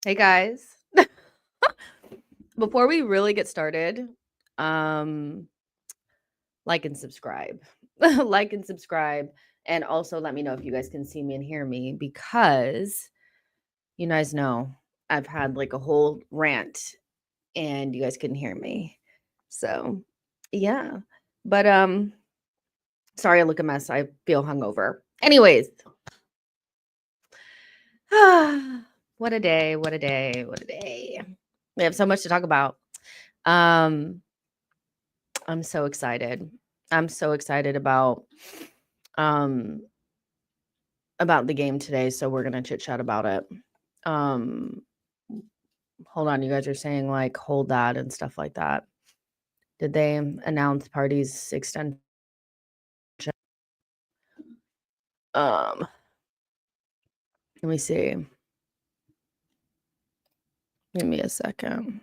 Hey guys. Before we really get started, um, like and subscribe. Like and subscribe. And also let me know if you guys can see me and hear me because you guys know I've had like a whole rant and you guys couldn't hear me. So yeah. But sorry I look a mess. I feel hungover. Anyways. What a day, what a day, what a day. We have so much to talk about. Um I'm so excited. I'm so excited um about the game today, so we're gonna chit chat about it. Um Hold on, you guys are saying like hold that and stuff like that. Did they announce Party's extension? Um Let me see. Give me a second.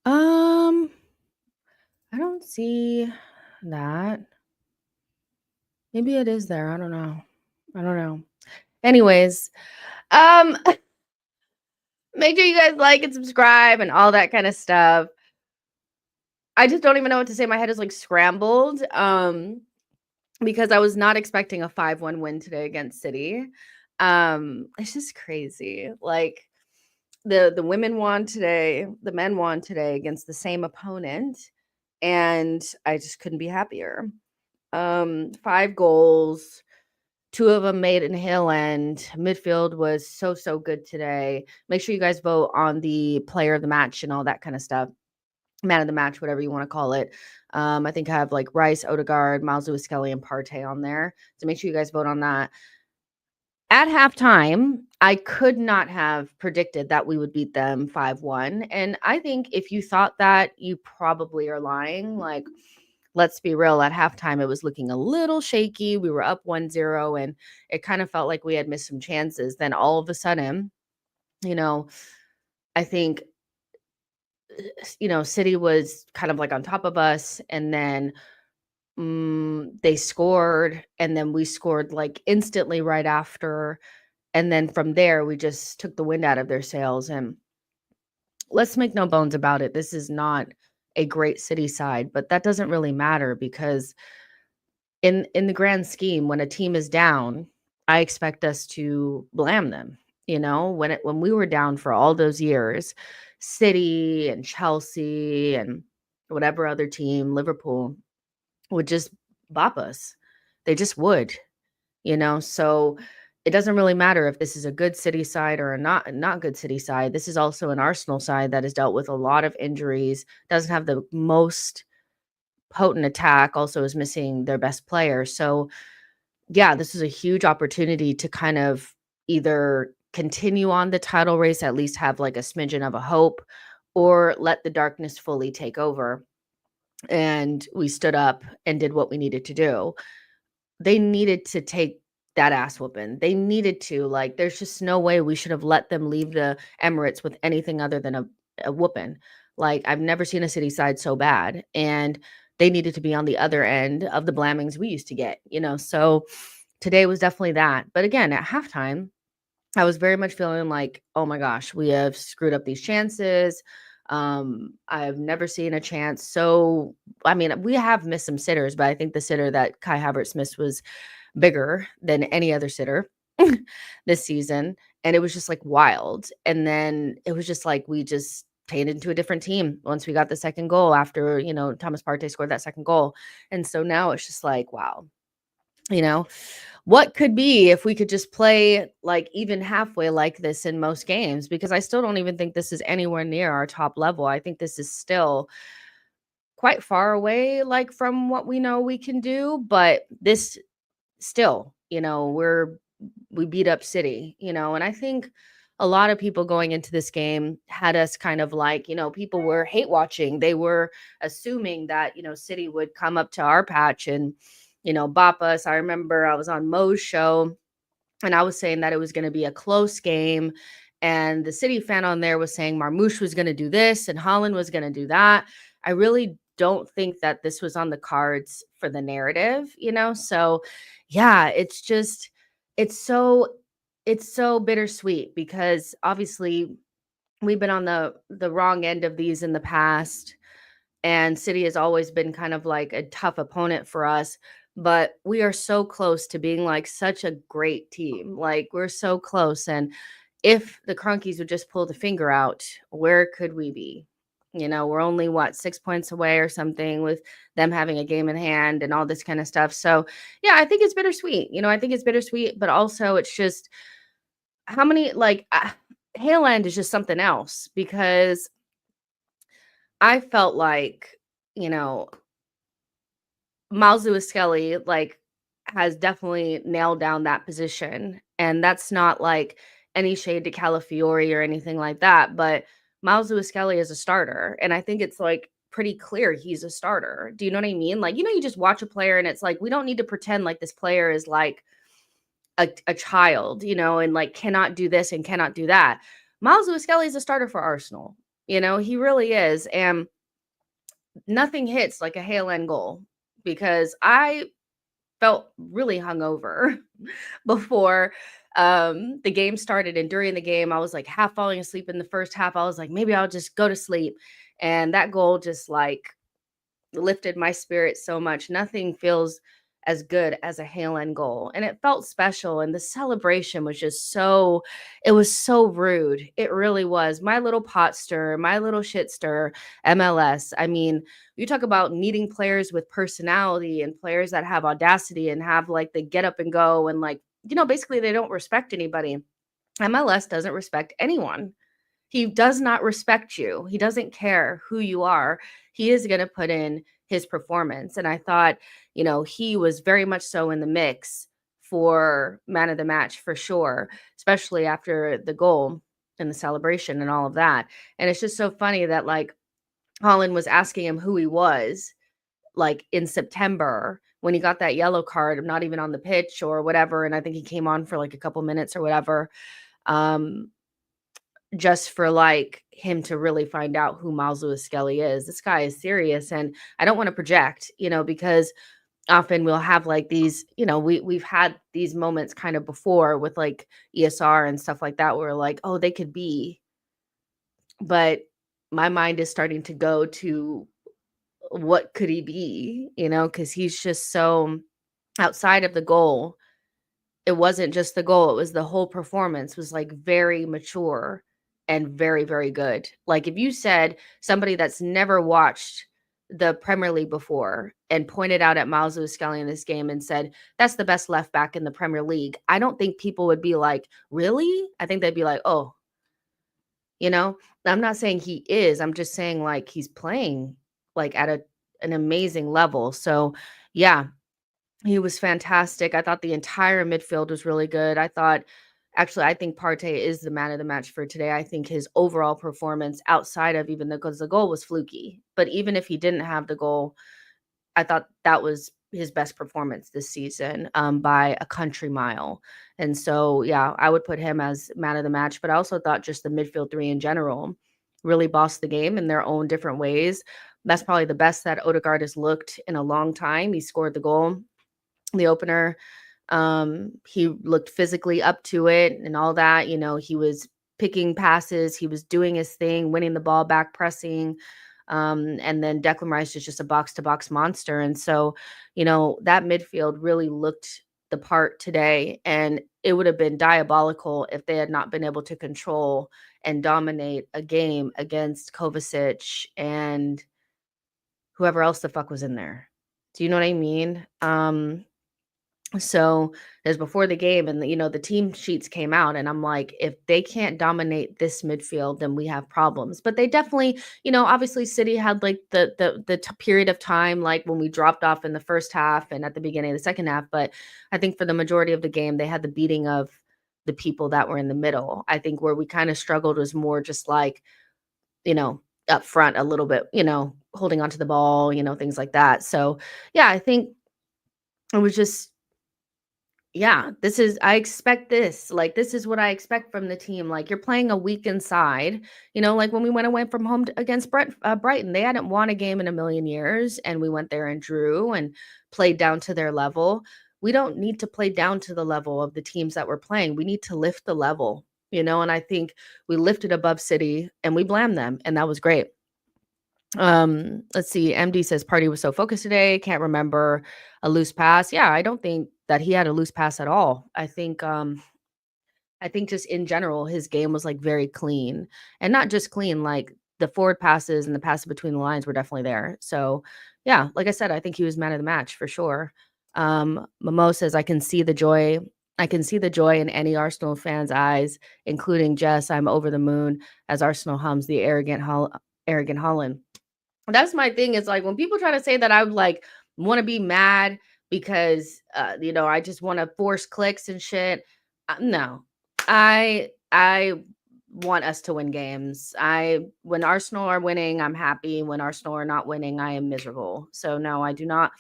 Um I don't see that. Maybe it is there. I don't know. I don't know. Anyways, um make sure you guys like and subscribe and all that kind of stuff. I just don't even know what to say. My head is like scrambled because I was not expecting a 5-1 win today against City. It's just crazy. Like the women won today, the men won today against the same opponent, and I just couldn't be happier. 5 goals, 2 of them made in Hill End. Midfield was so good today. Make sure you guys vote on the player of the match and all that kind of stuff. Man of the match, whatever you want to call it. I think I have like Rice, Odegaard, Myles, Lewis-Skelly, and Partey on there. So make sure you guys vote on that. At halftime, I could not have predicted that we would beat them 5-1. And I think if you thought that, you probably are lying. Like, let's be real, at halftime, it was looking a little shaky. We were up 1-0, and it kind of felt like we had missed some chances. Then all of a sudden, you know, I think City was kind of like on top of us, and then they scored, and then we scored like instantly right after. And then from there, we just took the wind out of their sails. And let's make no bones about it. This is not a great City side, but that doesn't really matter because in the grand scheme, when a team is down, I expect us to blam them. When we were down for all those years, City and Chelsea and whatever other team, Liverpool, would just bop us. They just would. So it doesn't really matter if this is a good City side or a not good City side. This is also an Arsenal side that has dealt with a lot of injuries, doesn't have the most potent attack, also is missing their best player. So yeah, this is a huge opportunity to kind of either continue on the title race, at least have like a smidgen of a hope, or let the darkness fully take over. And we stood up and did what we needed to do. They needed to take that ass whooping. They needed to. Like, there's just no way we should have let them leave the Emirates with anything other than a whooping. Like, I've never seen a City side so bad. And they needed to be on the other end of the blammings we used to get. So today was definitely that. But again, at halftime, I was very much feeling like, oh my gosh, we have screwed up these chances. I've never seen a chance. So, I mean, we have missed some sitters, but I think the sitter that Kai Havertz missed was bigger than any other sitter this season. And it was just like wild. And then it was just like we just turned into a different team once we got the second goal after, Thomas Partey scored that second goal. And so now it's just like, wow, you know, what could be if we could just play like even halfway like this in most games? Because I still don't even think this is anywhere near our top level. I think this is still quite far away, like from what we know we can do. But this still, we beat up City, and I think a lot of people going into this game had us kind of like, people were hate watching. They were assuming that, City would come up to our patch and, bop us. I remember I was on Mo's show and I was saying that it was going to be a close game. And the City fan on there was saying Marmoush was going to do this and Holland was going to do that. I really don't think that this was on the cards for the narrative. So yeah, it's it's so bittersweet because obviously we've been on the wrong end of these in the past, and City has always been kind of like a tough opponent for us, but we are so close to being like such a great team. Like we're so close, and if the Crunkies would just pull the finger out, where could we be? We're only what 6 points away or something with them having a game in hand and all this kind of stuff. So, yeah, I think it's bittersweet. I think it's bittersweet, but also it's just how many like Hale End is just something else because I felt like, you know, Myles Lewis-Skelly, like, has definitely nailed down that position, and that's not, like, any shade to Calafiori or anything like that, but Myles Lewis-Skelly is a starter, and I think it's, like, pretty clear he's a starter. Do you know what I mean? Like, you just watch a player and it's like, we don't need to pretend like this player is, like, a child, and, like, cannot do this and cannot do that. Myles Lewis-Skelly is a starter for Arsenal, he really is, and nothing hits like a Hale End goal because I felt really hungover before the game started. And during the game, I was like half falling asleep in the first half. I was like, maybe I'll just go to sleep. And that goal just like lifted my spirit so much. Nothing feels as good as a Hale End goal. And it felt special. And the celebration was just it was so rude. It really was. My little pot stir, my little shit stir, MLS. I mean, you talk about needing players with personality and players that have audacity and have like the get up and go and like, basically they don't respect anybody. MLS doesn't respect anyone. He does not respect you. He doesn't care who you are. He is going to put in his performance. And I thought, he was very much so in the mix for man of the match for sure, especially after the goal and the celebration and all of that. And it's just so funny that like Holland was asking him who he was like in September when he got that yellow card, not even on the pitch or whatever. And I think he came on for like a couple minutes or whatever. Just for like him to really find out who Myles Lewis-Skelly is. This guy is serious. And I don't want to project, because often we'll have like these, we've had these moments kind of before with like ESR and stuff like that, where like, oh, they could be. But my mind is starting to go to what could he be, because he's just so outside of the goal. It wasn't just the goal, it was the whole performance was like very mature and very, very good. Like if you said somebody that's never watched the Premier League before and pointed out at Myles Lewis-Skelly in this game and said, that's the best left back in the Premier League, I don't think people would be like, really? I think they'd be like, oh, I'm not saying he is. I'm just saying like he's playing like at an amazing level. So yeah, he was fantastic. I thought the entire midfield was really good. I think Partey is the man of the match for today. I think his overall performance outside of because the goal was fluky, but even if he didn't have the goal, I thought that was his best performance this season by a country mile. And so, yeah, I would put him as man of the match, but I also thought just the midfield three in general really bossed the game in their own different ways. That's probably the best that Odegaard has looked in a long time. He scored the goal, the opener. He looked physically up to it and all that. He was picking passes, he was doing his thing, winning the ball back, pressing. And then Declan Rice is just a box-to-box monster. And so, that midfield really looked the part today. And it would have been diabolical if they had not been able to control and dominate a game against Kovacic and whoever else the fuck was in there. Do you know what I mean? So there's before the game and the team sheets came out and I'm like, if they can't dominate this midfield, then we have problems. But they definitely, obviously City had like the period of time, like when we dropped off in the first half and at the beginning of the second half. But I think for the majority of the game, they had the beating of the people that were in the middle. I think where we kind of struggled was more just like, up front a little bit, holding onto the ball, things like that. So yeah, I think it was just, yeah, I expect this. Like, this is what I expect from the team. Like, you're playing a weakened side. Like when we went away from home against Brighton, they hadn't won a game in a million years, and we went there and drew and played down to their level. we don't need to play down to the level of the teams that we're playing. We need to lift the level, and I think we lifted above City and we blamed them, and that was great. Let's see. MD says Partey was so focused today, can't remember a loose pass. Yeah, I don't think that he had a loose pass at all. I think just in general, his game was like very clean, and not just clean, like the forward passes and the passes between the lines were definitely there. So, yeah, like I said, I think he was man of the match for sure. Momo says, I can see the joy. I can see the joy in any Arsenal fan's eyes, including Jess. I'm over the moon as Arsenal hums the arrogant Holland. That's my thing. It's like when people try to say that I would like want to be mad because I just want to force clicks and shit. No. I want us to win games. When Arsenal are winning, I'm happy. When Arsenal are not winning, I am miserable. So no, I do not,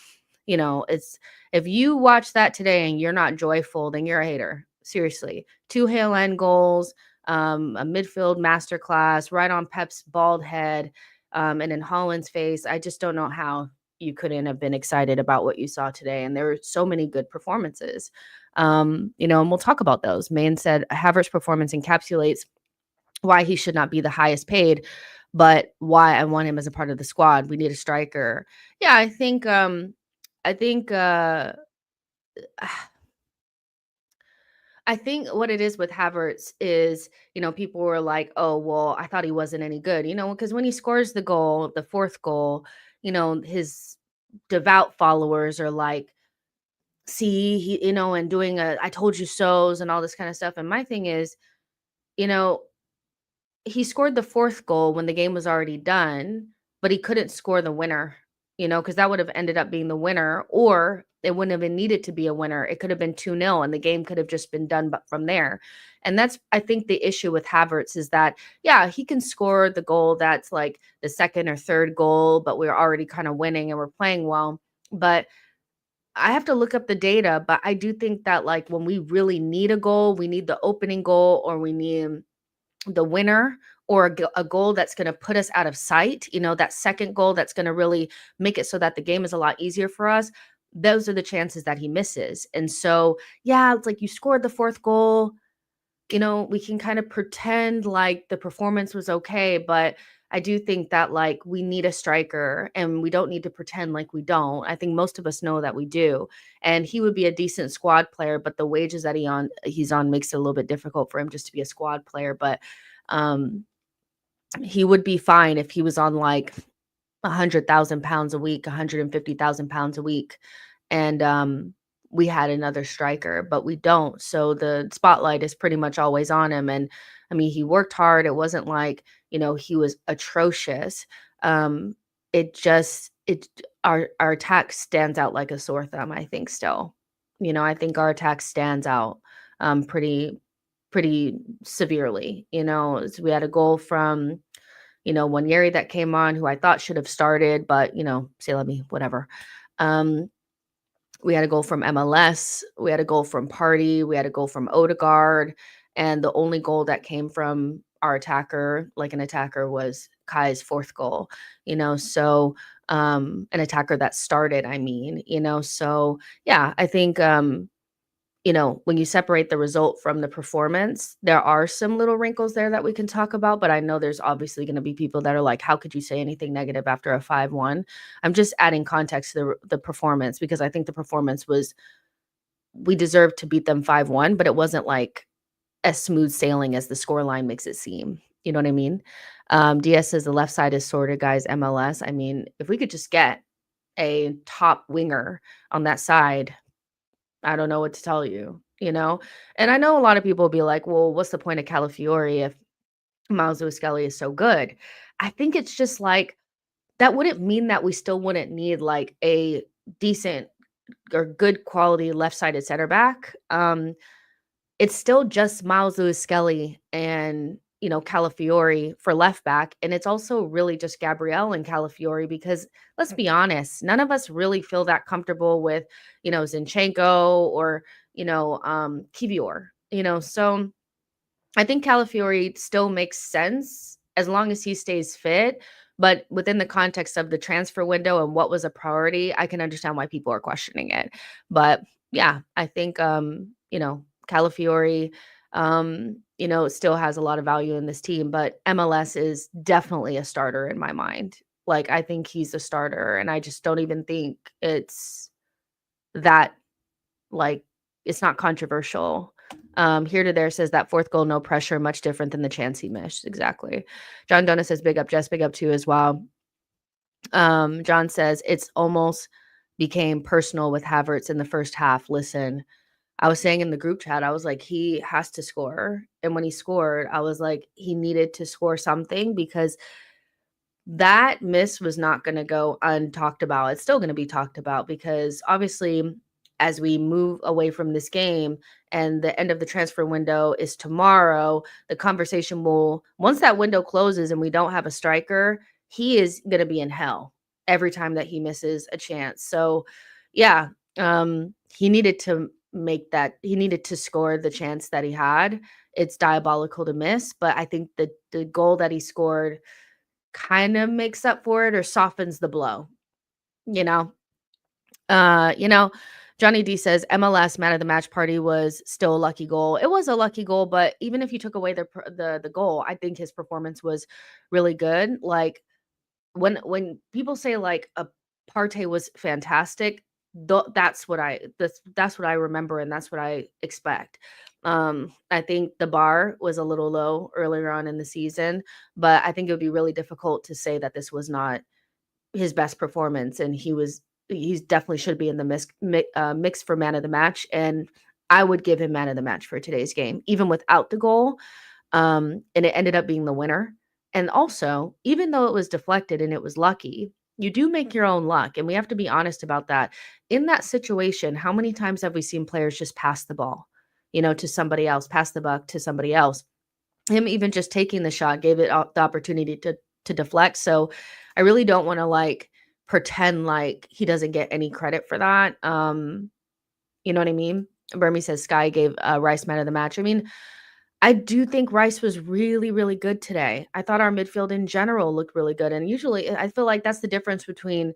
it's if you watch that today and you're not joyful, then you're a hater. Seriously. 2 Hail End goals, a midfield masterclass right on Pep's bald head and in Holland's face. I just don't know how you couldn't have been excited about what you saw today. And there were so many good performances. And we'll talk about those. Maine said Havertz' performance encapsulates why he should not be the highest paid, but why I want him as a part of the squad. We need a striker. Yeah, I think what it is with Havertz is, people were like, oh, well, I thought he wasn't any good, because when he scores the goal, the fourth goal, his devout followers are like, see, and doing I told you so's and all this kind of stuff. And my thing is, you know, he scored the fourth goal when the game was already done, but he couldn't score the winner, because that would have ended up being the winner, or it wouldn't have been needed to be a winner. It could have been 2-0 and the game could have just been done but from there. And that's, I think, the issue with Havertz is that, yeah, he can score the goal that's like the second or third goal, but we're already kind of winning and we're playing well. But I have to look up the data, but I do think that like when we really need a goal, we need the opening goal or we need the winner or a goal that's going to put us out of sight, that second goal that's going to really make it so that the game is a lot easier for us. Those are the chances that he misses. And so, yeah, it's like you scored the fourth goal, we can kind of pretend like the performance was okay, but I do think that like we need a striker and we don't need to pretend like we don't. I think most of us know that we do. And he would be a decent squad player, but the wages that he's on makes it a little bit difficult for him just to be a squad player. But he would be fine if he was on like 100,000 pounds a week, 150,000 pounds a week. And we had another striker, but we don't. So the spotlight is pretty much always on him. And I mean, he worked hard. It wasn't like, he was atrocious. Our attack stands out like a sore thumb, I think still. I think our attack stands out pretty severely. We had a goal from Wanyeri that came on who I thought should have started, but say let me whatever. We had a goal from MLS. We had a goal from Partey. We had a goal from Odegaard. And the only goal that came from our attacker, like an attacker, was Kai's fourth goal, so an attacker that started, so yeah, I think, when you separate the result from the performance, there are some little wrinkles there that we can talk about, but I know there's obviously going to be people that are like, how could you say anything negative after a 5-1? I'm just adding context to the performance because I think the performance we deserved to beat them 5-1, but it wasn't like as smooth sailing as the scoreline makes it seem. You know what I mean? DS says the left side is sorted, guys, MLS. I mean, if we could just get a top winger on that side, I don't know what to tell you, And I know a lot of people will be like, well, what's the point of Calafiori if Myles Lewis-Skelly is so good? I think it's just like, that wouldn't mean that we still wouldn't need like a decent or good quality left-sided center back. It's still just Myles Lewis-Skelly and, Calafiori for left back. And it's also really just Gabriel and Calafiori because let's be honest, none of us really feel that comfortable with, Zinchenko or, Kivior, so I think Calafiori still makes sense as long as he stays fit. But within the context of the transfer window and what was a priority, I can understand why people are questioning it. But yeah, I think, Calafiori, still has a lot of value in this team, but MLS is definitely a starter in my mind. Like, I think he's a starter, and I just don't even think it's that, like, it's not controversial. Here to there says that fourth goal, no pressure, much different than the chance he missed. Exactly. John Donut says, big up, Jess, big up to you as well. John says, it's almost became personal with Havertz in the first half. Listen, I was saying in the group chat, I was like, he has to score. And when he scored, I was like, he needed to score something because that miss was not going to go untalked about. It's still going to be talked about because obviously, as we move away from this game and the end of the transfer window is tomorrow, the conversation will, once that window closes and we don't have a striker, he is going to be in hell every time that he misses a chance. So, yeah, he needed to he needed to score the chance that he had. It's diabolical to miss, but I think the goal that he scored kind of makes up for it or softens the blow, you know? Uh, you know, Johnny D says MLS man of the match party was still a lucky goal. It was a lucky goal, but even if you took away the goal, I think his performance was really good. Like when people say like a Partey was fantastic, that's what I remember and that's what I expect. I think the bar was a little low earlier on in the season, but I think it would be really difficult to say that this was not his best performance, and he's definitely should be in the mix for man of the match, and I would give him man of the match for today's game, even without the goal. And it ended up being the winner. And also, even though it was deflected and it was lucky, you do make your own luck. And we have to be honest about that. In that situation, how many times have we seen players just pass the ball, to somebody else, pass the buck to somebody else? Him even just taking the shot gave it the opportunity to deflect. So I really don't want to like pretend like he doesn't get any credit for that. You know what I mean? Burmy says Sky gave Rice man of the match. I mean, I do think Rice was really, really good today. I thought our midfield in general looked really good. And usually I feel like that's the difference between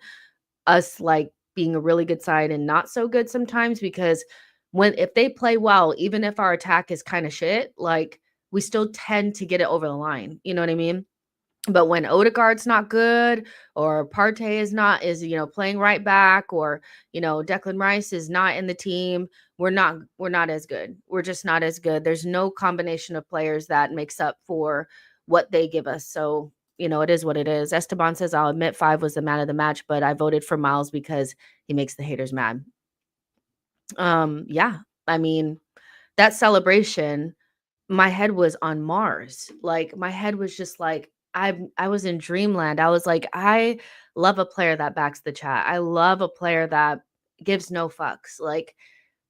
us like being a really good side and not so good sometimes because if they play well, even if our attack is kind of shit, like we still tend to get it over the line. You know what I mean? But when Odegaard's not good or Partey is playing right back or, Declan Rice is not in the team, we're not as good. We're just not as good. There's no combination of players that makes up for what they give us. So, it is what it is. Esteban says, I'll admit 5 was the man of the match, but I voted for Myles because he makes the haters mad. Yeah. I mean, that celebration, my head was on Mars. Like, my head was just like, I was in dreamland. I was like, I love a player that backs the chat. I love a player that gives no fucks. Like,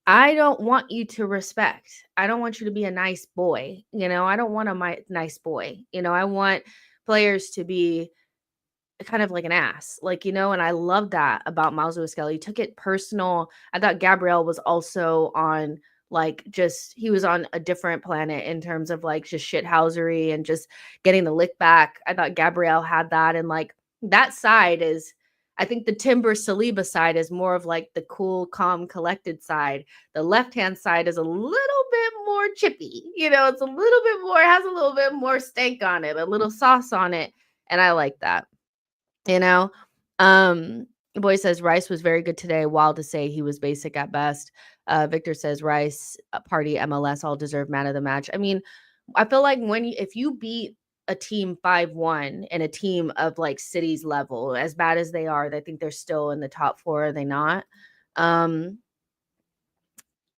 I don't want you to respect. I don't want you to be a nice boy. I don't want nice boy. I want players to be kind of like an ass, like, and I love that about Myles Lewis-Skelly. He took it personal. I thought Gabriel was also on like just he was on a different planet in terms of like just shithousery and just getting the lick back. I thought Gabriel had that, and like that side is I think the Timber Saliba side is more of like the cool, calm, collected side. The left-hand side is a little bit more chippy, it's a little bit more, has a little bit more stank on it, a little sauce on it. And I like that. You know? Boy says Rice was very good today. Wild to say he was basic at best. Victor says Rice, Partey, MLS all deserve man of the match. I mean, I feel like if you beat a team 5-1 and a team of like City's level, as bad as they are, I think they're still in the top 4, are they not?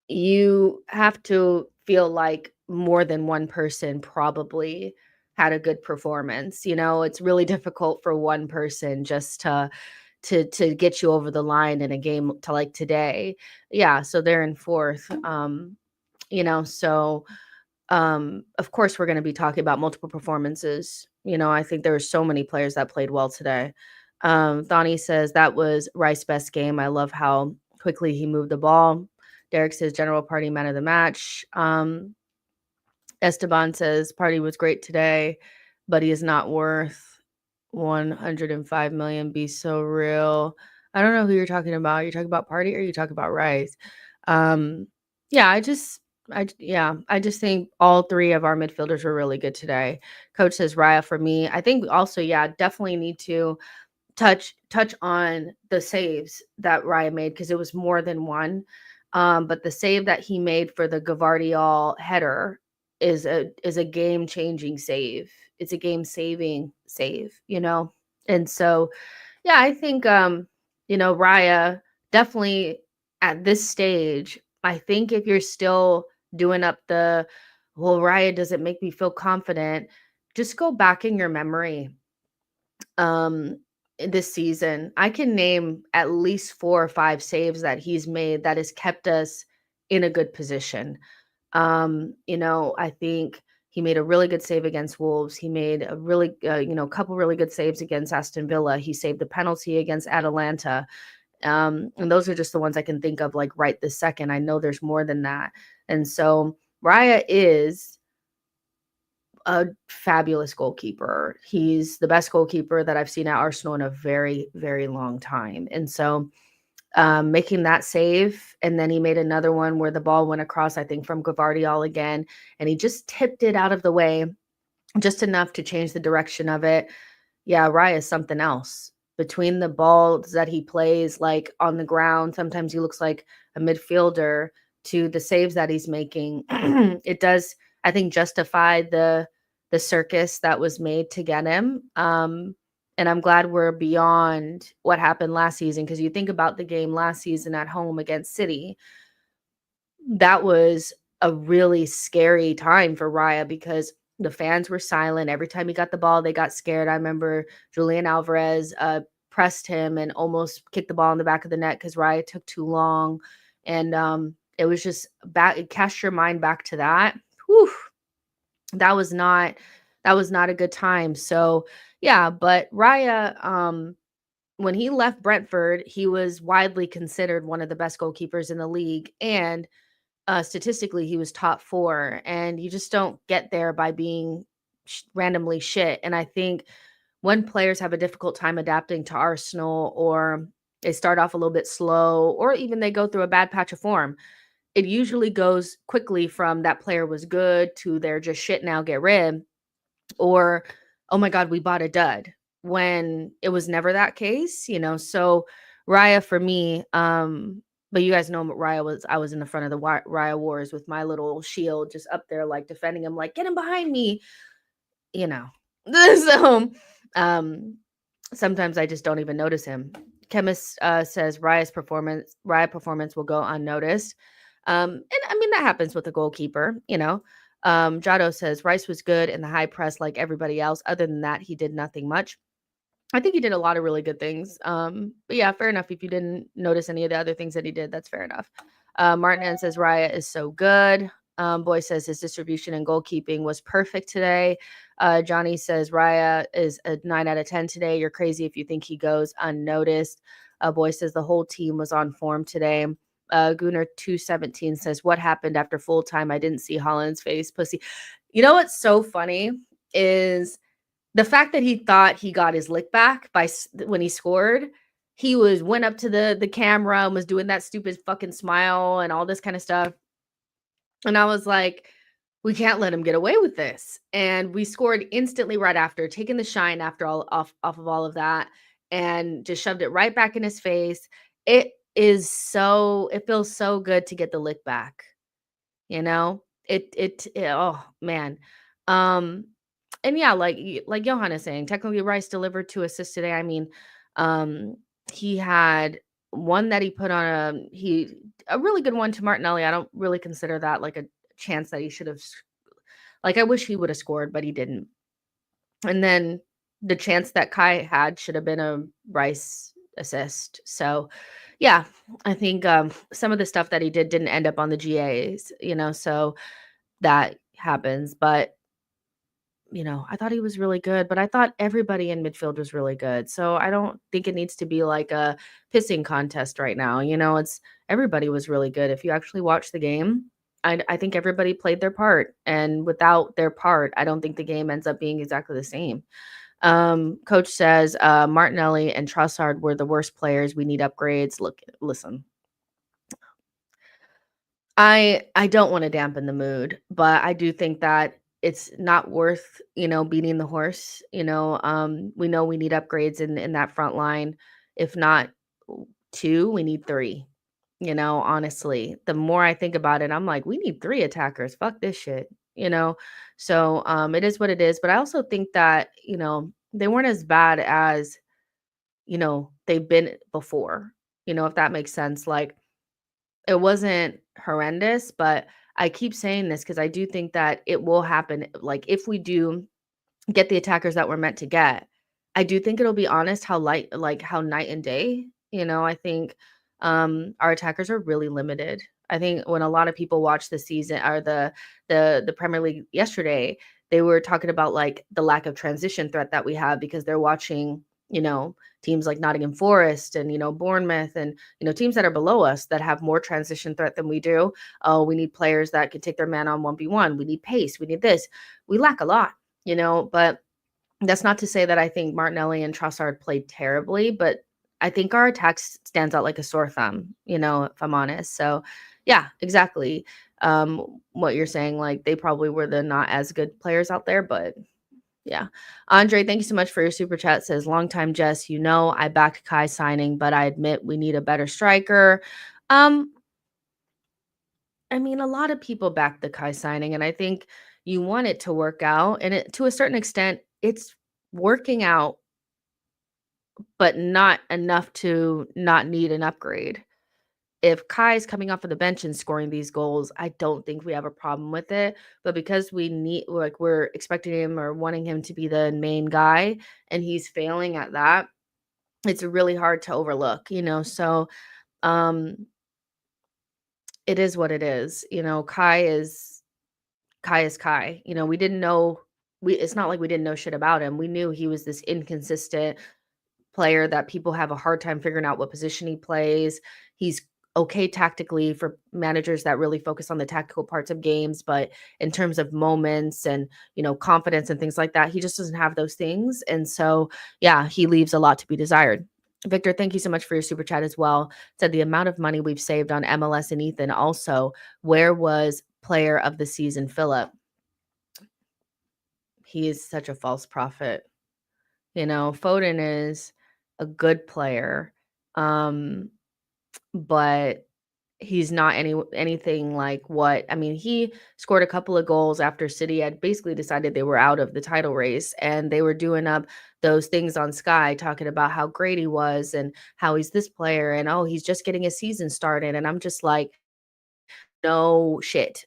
You have to feel like more than one person probably had a good performance. It's really difficult for one person just to get you over the line in a game to like today. Yeah, so they're in fourth. So of course we're going to be talking about multiple performances. I think there were so many players that played well today. Thani says that was Rice's best game. I love how quickly he moved the ball. Derek says general party man of the match. Esteban says Partey was great today, but he is not worth 105 million. Be so real. I don't know who you're talking about. You're talking about Partey or you talking about Rice? Um, yeah, I just think all 3 of our midfielders were really good today. Coach says Raya for me. I think also, yeah, definitely need to touch on the saves that Raya made because it was more than one. But the save that he made for the Gavardiol header is a game-changing save. It's a game-saving save, you know? And so, yeah, I think Raya definitely at this stage, I think if you're still doing up the well, Raya doesn't make me feel confident, just go back in your memory um this season. I can name at least 4 or 5 saves that he's made that has kept us in a good position. I think he made a really good save against Wolves. He made a really couple really good saves against Aston Villa. He saved the penalty against Atalanta. And those are just the ones I can think of like right this second. I know there's more than that. And so Raya is a fabulous goalkeeper. He's the best goalkeeper that I've seen at Arsenal in a very, very long time. And so making that save, and then he made another one where the ball went across, I think, from Gavardiol again, and he just tipped it out of the way just enough to change the direction of it. Yeah, Raya is something else. Between the balls that he plays, like on the ground, sometimes he looks like a midfielder to the saves that he's making. It does, I think, justify the circus that was made to get him. And I'm glad we're beyond what happened last season because you think about the game last season at home against City, that was a really scary time for Raya because the fans were silent. Every time he got the ball, they got scared. I remember Julian Alvarez pressed him and almost kicked the ball in the back of the net because Raya took too long. And it was just back, cast your mind back to that. Whew, that was not a good time. So yeah, but Raya, when he left Brentford, he was widely considered one of the best goalkeepers in the league. And statistically, he was top 4, and you just don't get there by being randomly shit. And I think when players have a difficult time adapting to Arsenal, or they start off a little bit slow, or even they go through a bad patch of form, it usually goes quickly from that player was good to they're just shit now, get rid, or oh my God, we bought a dud when it was never that case. So Raya for me, but you guys know I was in the front of the Raya Wars with my little shield just up there, like defending him, like, get him behind me, you know. So um sometimes I just don't even notice him. Chemist says Raya performance will go unnoticed. And I mean that happens with a goalkeeper. Jado says Rice was good in the high press like everybody else. Other than that, he did nothing much. I think he did a lot of really good things. But yeah, fair enough. If you didn't notice any of the other things that he did, that's fair enough. Martin N says Raya is so good. Boy says his distribution and goalkeeping was perfect today. Johnny says Raya is a 9 out of 10 today. You're crazy if you think he goes unnoticed. Boy says the whole team was on form today. Gunnar 217 says, what happened after full time? I didn't see Holland's face. Pussy. You know what's so funny is the fact that he thought he got his lick back when he scored. He went up to the camera and was doing that stupid fucking smile and all this kind of stuff. And I was like, we can't let him get away with this. And we scored instantly right after, taking the shine after all off of all of that, and just shoved it right back in his face. It feels so good to get the lick back, you know? Oh man. Um and yeah, like Johan is saying, technically Rice delivered 2 assists today. I mean, um he had one that he put on a really good one to Martinelli. I don't really consider that like a chance that he should have, like, I wish he would have scored, but he didn't. And then the chance that Kai had should have been a Rice assist. So, yeah, I think some of the stuff that he didn't end up on the GAs, so that happens. But I thought he was really good, but I thought everybody in midfield was really good. So I don't think it needs to be like a pissing contest right now. It's everybody was really good. If you actually watch the game, I think everybody played their part. And without their part, I don't think the game ends up being exactly the same. Coach says Martinelli and Trossard were the worst players. We need upgrades. Listen, I don't wanna dampen the mood, but I do think that it's not worth, beating the horse, we know we need upgrades in that front line. If not 2, we need 3, honestly. The more I think about it, I'm like, "We need 3 attackers, fuck this shit," you know? So, it is what it is, but I also think that, they weren't as bad as, they've been before, if that makes sense, like it wasn't horrendous, but I keep saying this because I do think that it will happen, like, if we do get the attackers that we're meant to get, I do think it'll be honest how how night and day, I think, our attackers are really limited. I think when a lot of people watch the season or the Premier League yesterday, they were talking about, like, the lack of transition threat that we have because they're watching, teams like Nottingham Forest and, Bournemouth and, teams that are below us that have more transition threat than we do. Oh, we need players that can take their man on 1v1. We need pace. We need this. We lack a lot, but that's not to say that I think Martinelli and Trossard played terribly, but I think our attack stands out like a sore thumb, if I'm honest. So, yeah, exactly. What you're saying, like they probably were the not as good players out there, but yeah. Andre, thank you so much for your super chat. Says, long time Jess, I backed Kai signing, but I admit we need a better striker. Um, I mean, a lot of people back the Kai signing, and I think you want it to work out. And to a certain extent, it's working out, but not enough to not need an upgrade. If Kai's coming off of the bench and scoring these goals, I don't think we have a problem with it. But because we're expecting him or wanting him to be the main guy and he's failing at that, it's really hard to overlook, So um it is what it is. Kai is Kai. We didn't know we it's not like we didn't know shit about him. We knew he was this inconsistent player that people have a hard time figuring out what position he plays. He's okay tactically for managers that really focus on the tactical parts of games, but in terms of moments and, confidence and things like that, he just doesn't have those things. And so, yeah, he leaves a lot to be desired. Victor, thank you so much for your super chat as well. Said the amount of money we've saved on MLS and Ethan. Also, where was player of the season Philip? He is such a false prophet. Foden is a good player, um, but he's not anything like what I mean, he scored a couple of goals after City had basically decided they were out of the title race, and they were doing up those things on Sky talking about how great he was and how he's this player and, "Oh, he's just getting his season started," and I'm just like, "No shit."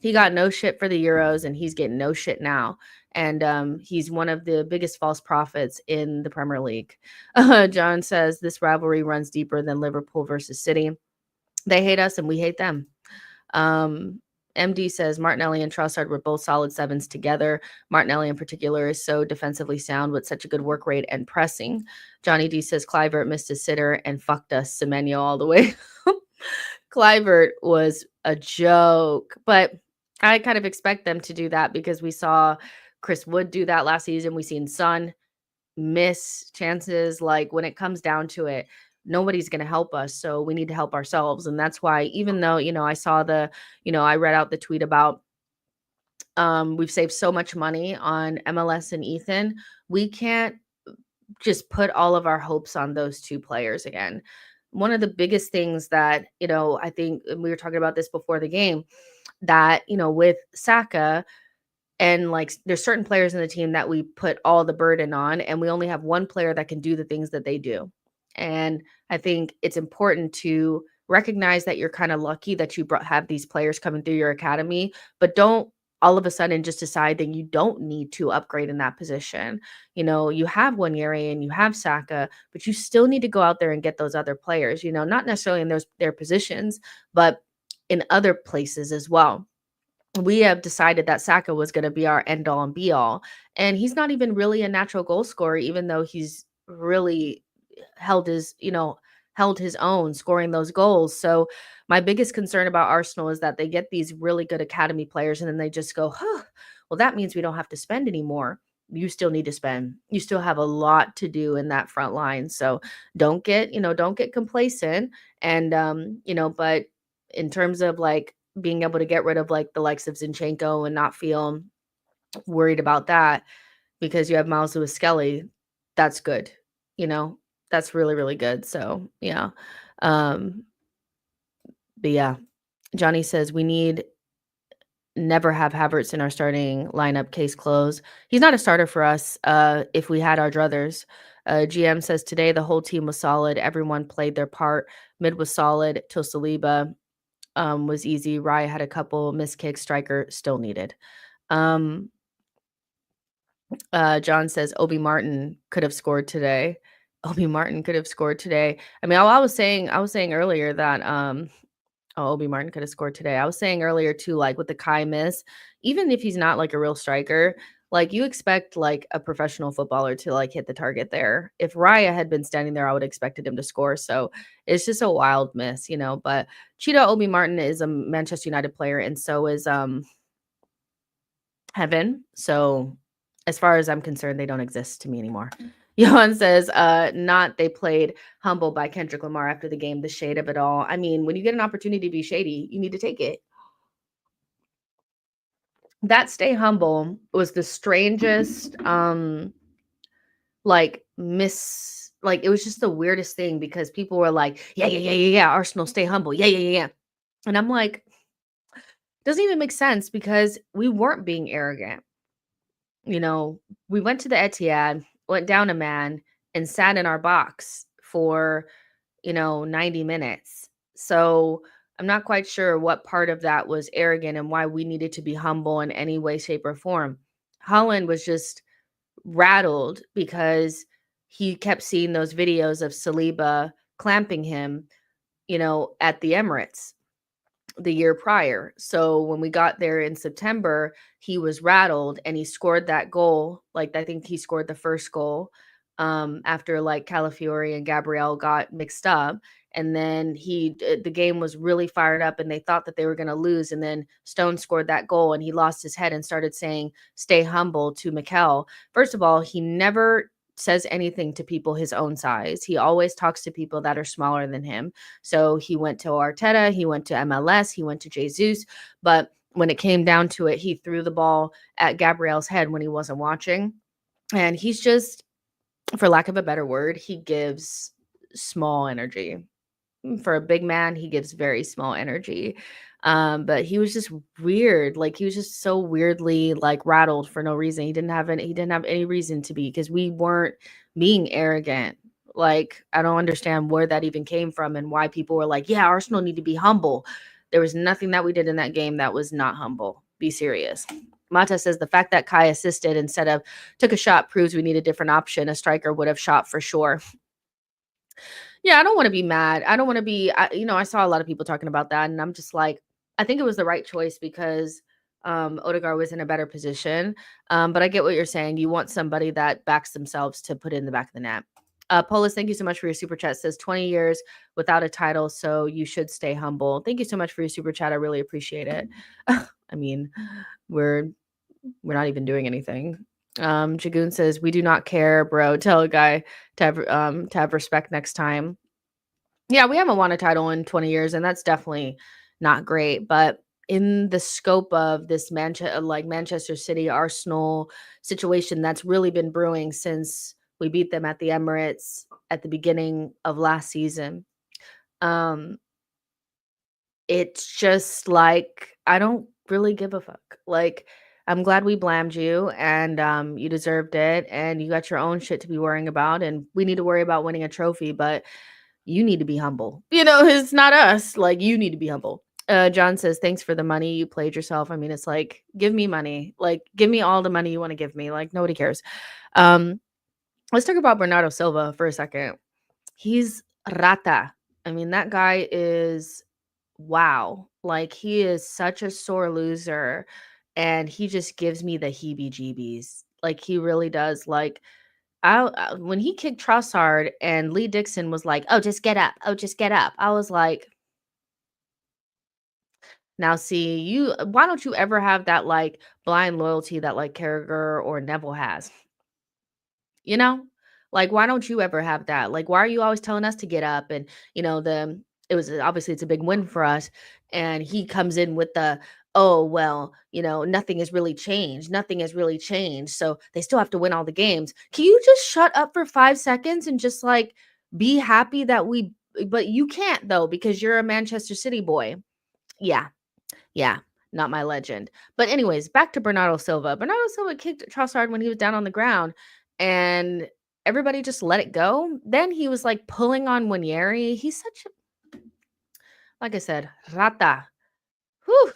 He got no shit for the Euros, and he's getting no shit now. And he's one of the biggest false prophets in the Premier League. John says this rivalry runs deeper than Liverpool versus City. They hate us, and we hate them. MD says Martinelli and Trossard were both solid sevens together. Martinelli in particular is so defensively sound with such a good work rate and pressing. Johnny D says Clivert missed a sitter and fucked us Semenyo all the way. Clivert was a joke, but I kind of expect them to do that because we saw Chris Wood do that last season. We've seen Son miss chances. Like when it comes down to it, nobody's going to help us. So we need to help ourselves. And that's why, even though, I saw I read out the tweet about we've saved so much money on MLS and Ethan, we can't just put all of our hopes on those two players again. One of the biggest things that, I think we were talking about this before the game, that, with Saka, and like there's certain players in the team that we put all the burden on, and we only have one player that can do the things that they do. And I think it's important to recognize that you're kind of lucky that you have these players coming through your academy, but don't all of a sudden just decide that you don't need to upgrade in that position. You have Wanyeri and you have Saka, but you still need to go out there and get those other players, not necessarily in their positions, but in other places as well. We have decided that Saka was going to be our end all and be all. And he's not even really a natural goal scorer, even though he's really held his own scoring those goals. So my biggest concern about Arsenal is that they get these really good academy players and then they just go, huh, well, that means we don't have to spend anymore. You still need to spend. You still have a lot to do in that front line. So don't get complacent. And but in terms of like being able to get rid of like the likes of Zinchenko and not feel worried about that because you have Myles Lewis-Skelly, that's good. You know, that's really, really good. So yeah. Um, but yeah, Johnny says we need never have Havertz in our starting lineup, case closed. He's not a starter for us, if we had our druthers. GM says today the whole team was solid. Everyone played their part. Mid was solid. Till Saliba was easy. Raya had a couple missed kicks. Striker still needed. John says Obi Martin could have scored today. Obi Martin could have scored today. I mean, I was saying earlier that Obi Martin could have scored today. I was saying earlier too, like with the Kai miss, even if he's not like a real striker, like you expect like a professional footballer to like hit the target there. If Raya had been standing there, I would have expected him to score. So it's just a wild miss, you know. But Cheetah Obi Martin is a Manchester United player, and so is Heaven. So as far as I'm concerned, they don't exist to me anymore. Johan says, not they played humble by Kendrick Lamar after the game, the shade of it all. I mean, when you get an opportunity to be shady, you need to take it. That stay humble was the strangest, like it was just the weirdest thing because people were like, yeah, Arsenal stay humble. Yeah. And I'm like, doesn't even make sense because we weren't being arrogant. You know, we went to the Etihad, went down a man, and sat in our box for, 90 minutes. So I'm not quite sure what part of that was arrogant and why we needed to be humble in any way, shape, or form. Holland was just rattled because he kept seeing those videos of Saliba clamping him, at the Emirates the year prior. So when we got there in September, he was rattled and he scored that goal. Like I think he scored the first goal after like Calafiori and Gabriel got mixed up. And then the game was really fired up and they thought that they were going to lose. And then Stone scored that goal and he lost his head and started saying, stay humble to Mikel. First of all, he never says anything to people his own size. He always talks to people that are smaller than him. So he went to Arteta, he went to MLS, he went to Jesus, but when it came down to it, he threw the ball at Gabriel's head when he wasn't watching. And he's just, for lack of a better word, he gives small energy. For a big man, he gives very small energy. But he was just weird. Like he was just so weirdly like rattled for no reason. He didn't have any reason to be because we weren't being arrogant. Like I don't understand where that even came from and why people were like, yeah, Arsenal need to be humble. There was nothing that we did in that game that was not humble. Be serious. Mata says the fact that Kai assisted instead of took a shot proves we need a different option. A striker would have shot for sure. Yeah, I don't wanna be mad. I don't wanna be I saw a lot of people talking about that, and I'm just like, I think it was the right choice because, Odegaard was in a better position, but I get what you're saying. You want somebody that backs themselves to put it in the back of the net. Polis, thank you so much for your super chat. Says 20 years without a title, so you should stay humble. Thank you so much for your super chat. I really appreciate it. I mean, we're not even doing anything. Jagoon says, we do not care, bro. Tell a guy to have respect next time. Yeah, we haven't won a title in 20 years, and that's definitely not great. But in the scope of this Manchester City Arsenal situation that's really been brewing since we beat them at the Emirates at the beginning of last season, um, it's just like I don't really give a fuck. Like I'm glad we blamed you and you deserved it and you got your own shit to be worrying about and we need to worry about winning a trophy, but you need to be humble. It's not us. Like you need to be humble. John says, thanks for the money. You played yourself. I mean, it's like, give me money. Like, give me all the money you want to give me. Like, nobody cares. Um, let's talk about Bernardo Silva for a second. He's rata. I mean, that guy is wow. Like, he is such a sore loser. And he just gives me the heebie jeebies. Like, he really does. Like, when he kicked Trossard and Lee Dixon was like, "Oh, just get up. Oh, just get up." I was like, "Now see, why don't you ever have that like blind loyalty that like Carragher or Neville has? You know? Like why don't you ever have that? Like why are you always telling us to get up and, it was obviously it's a big win for us And he comes in with the, oh, well, nothing has really changed. Nothing has really changed. So they still have to win all the games. Can you just shut up for 5 seconds and just like be happy that but you can't though, because you're a Manchester City boy. Yeah. Yeah. Not my legend. But anyways, back to Bernardo Silva. Bernardo Silva kicked Trossard when he was down on the ground and everybody just let it go. Then he was like pulling on Winieri. He's such a, like I said, rata. Whew.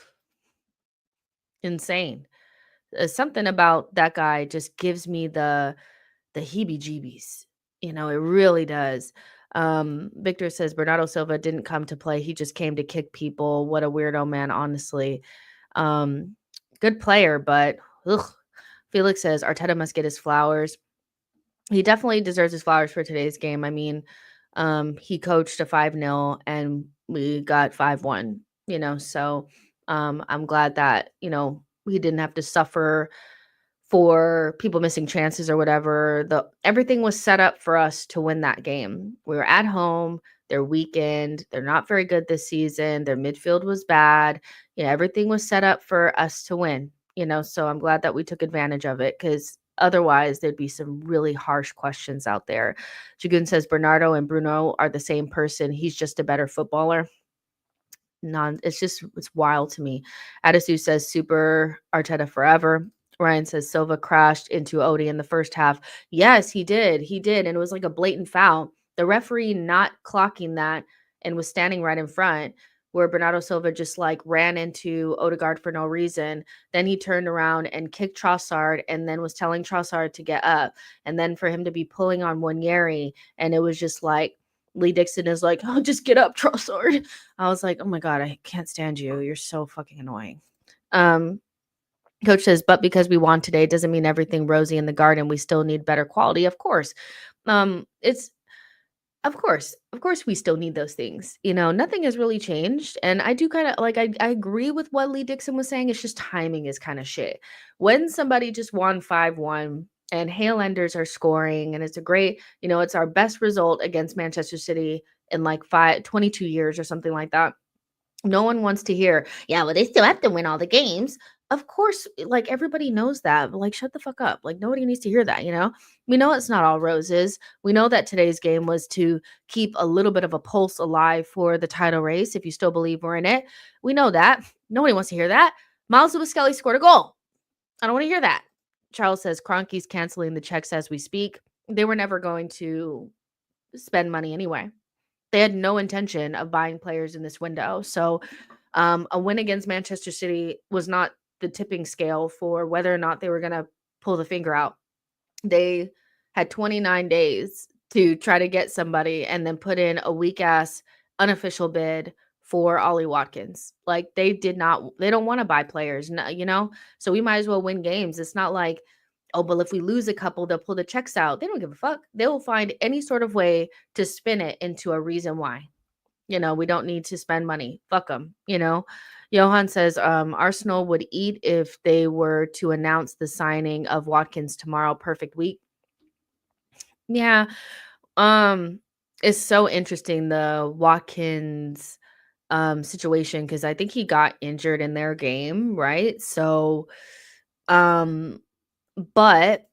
Insane. Something about that guy just gives me the heebie-jeebies. It really does. Victor says Bernardo Silva didn't come to play. He just came to kick people. What a weirdo, man, honestly. Good player, but ugh. Felix says Arteta must get his flowers. He definitely deserves his flowers for today's game. I mean, he coached a 5-0 and we got 5-1, so I'm glad that, we didn't have to suffer for people missing chances or whatever. Everything was set up for us to win that game. We were at home, they're weakened, they're not very good this season, their midfield was bad. Everything was set up for us to win, so I'm glad that we took advantage of it, because otherwise there'd be some really harsh questions out there. Jagoon says Bernardo and Bruno are the same person. He's just a better footballer. It's wild to me. Adisu says super Arteta forever. Ryan says Silva crashed into Odie in the first half. Yes, he did. He did. And it was like a blatant foul. The referee not clocking that and was standing right in front, where Bernardo Silva just like ran into Odegaard for no reason. Then he turned around and kicked Trossard and then was telling Trossard to get up. And then for him to be pulling on Winieri. And it was just like, Lee Dixon is like, oh, just get up, Trossard. I was like, oh my God, I can't stand you. You're so fucking annoying. Coach says, but because we won today doesn't mean everything rosy in the garden. We still need better quality. Of course. It's of course we still need those things. Nothing has really changed. And I do kind of like, I agree with what Lee Dixon was saying. It's just timing is kind of shit. When somebody just won 5-1 and Highlanders are scoring and it's a great, it's our best result against Manchester City in like 22 years or something like that. No one wants to hear, yeah, well, they still have to win all the games. Of course, like everybody knows that, but like shut the fuck up. Like nobody needs to hear that, We know it's not all roses. We know that today's game was to keep a little bit of a pulse alive for the title race. If you still believe we're in it, we know that. Nobody wants to hear that. Myles Lewis-Skelly scored a goal. I don't want to hear that. Charles says Kroenke's canceling the checks as we speak. They were never going to spend money anyway. They had no intention of buying players in this window. So a win against Manchester City was not the tipping scale for whether or not they were going to pull the finger out. They had 29 days to try to get somebody and then put in a weak-ass unofficial bid for Ollie Watkins. Like they don't want to buy players, so we might as well win games. It's not like, oh, but if we lose a couple, they'll pull the checks out. They don't give a fuck. They will find any sort of way to spin it into a reason why. We don't need to spend money. Fuck them, Johan says Arsenal would eat if they were to announce the signing of Watkins tomorrow. Perfect week. Yeah. It's so interesting, the Watkins situation, because I think he got injured in their game, right? So but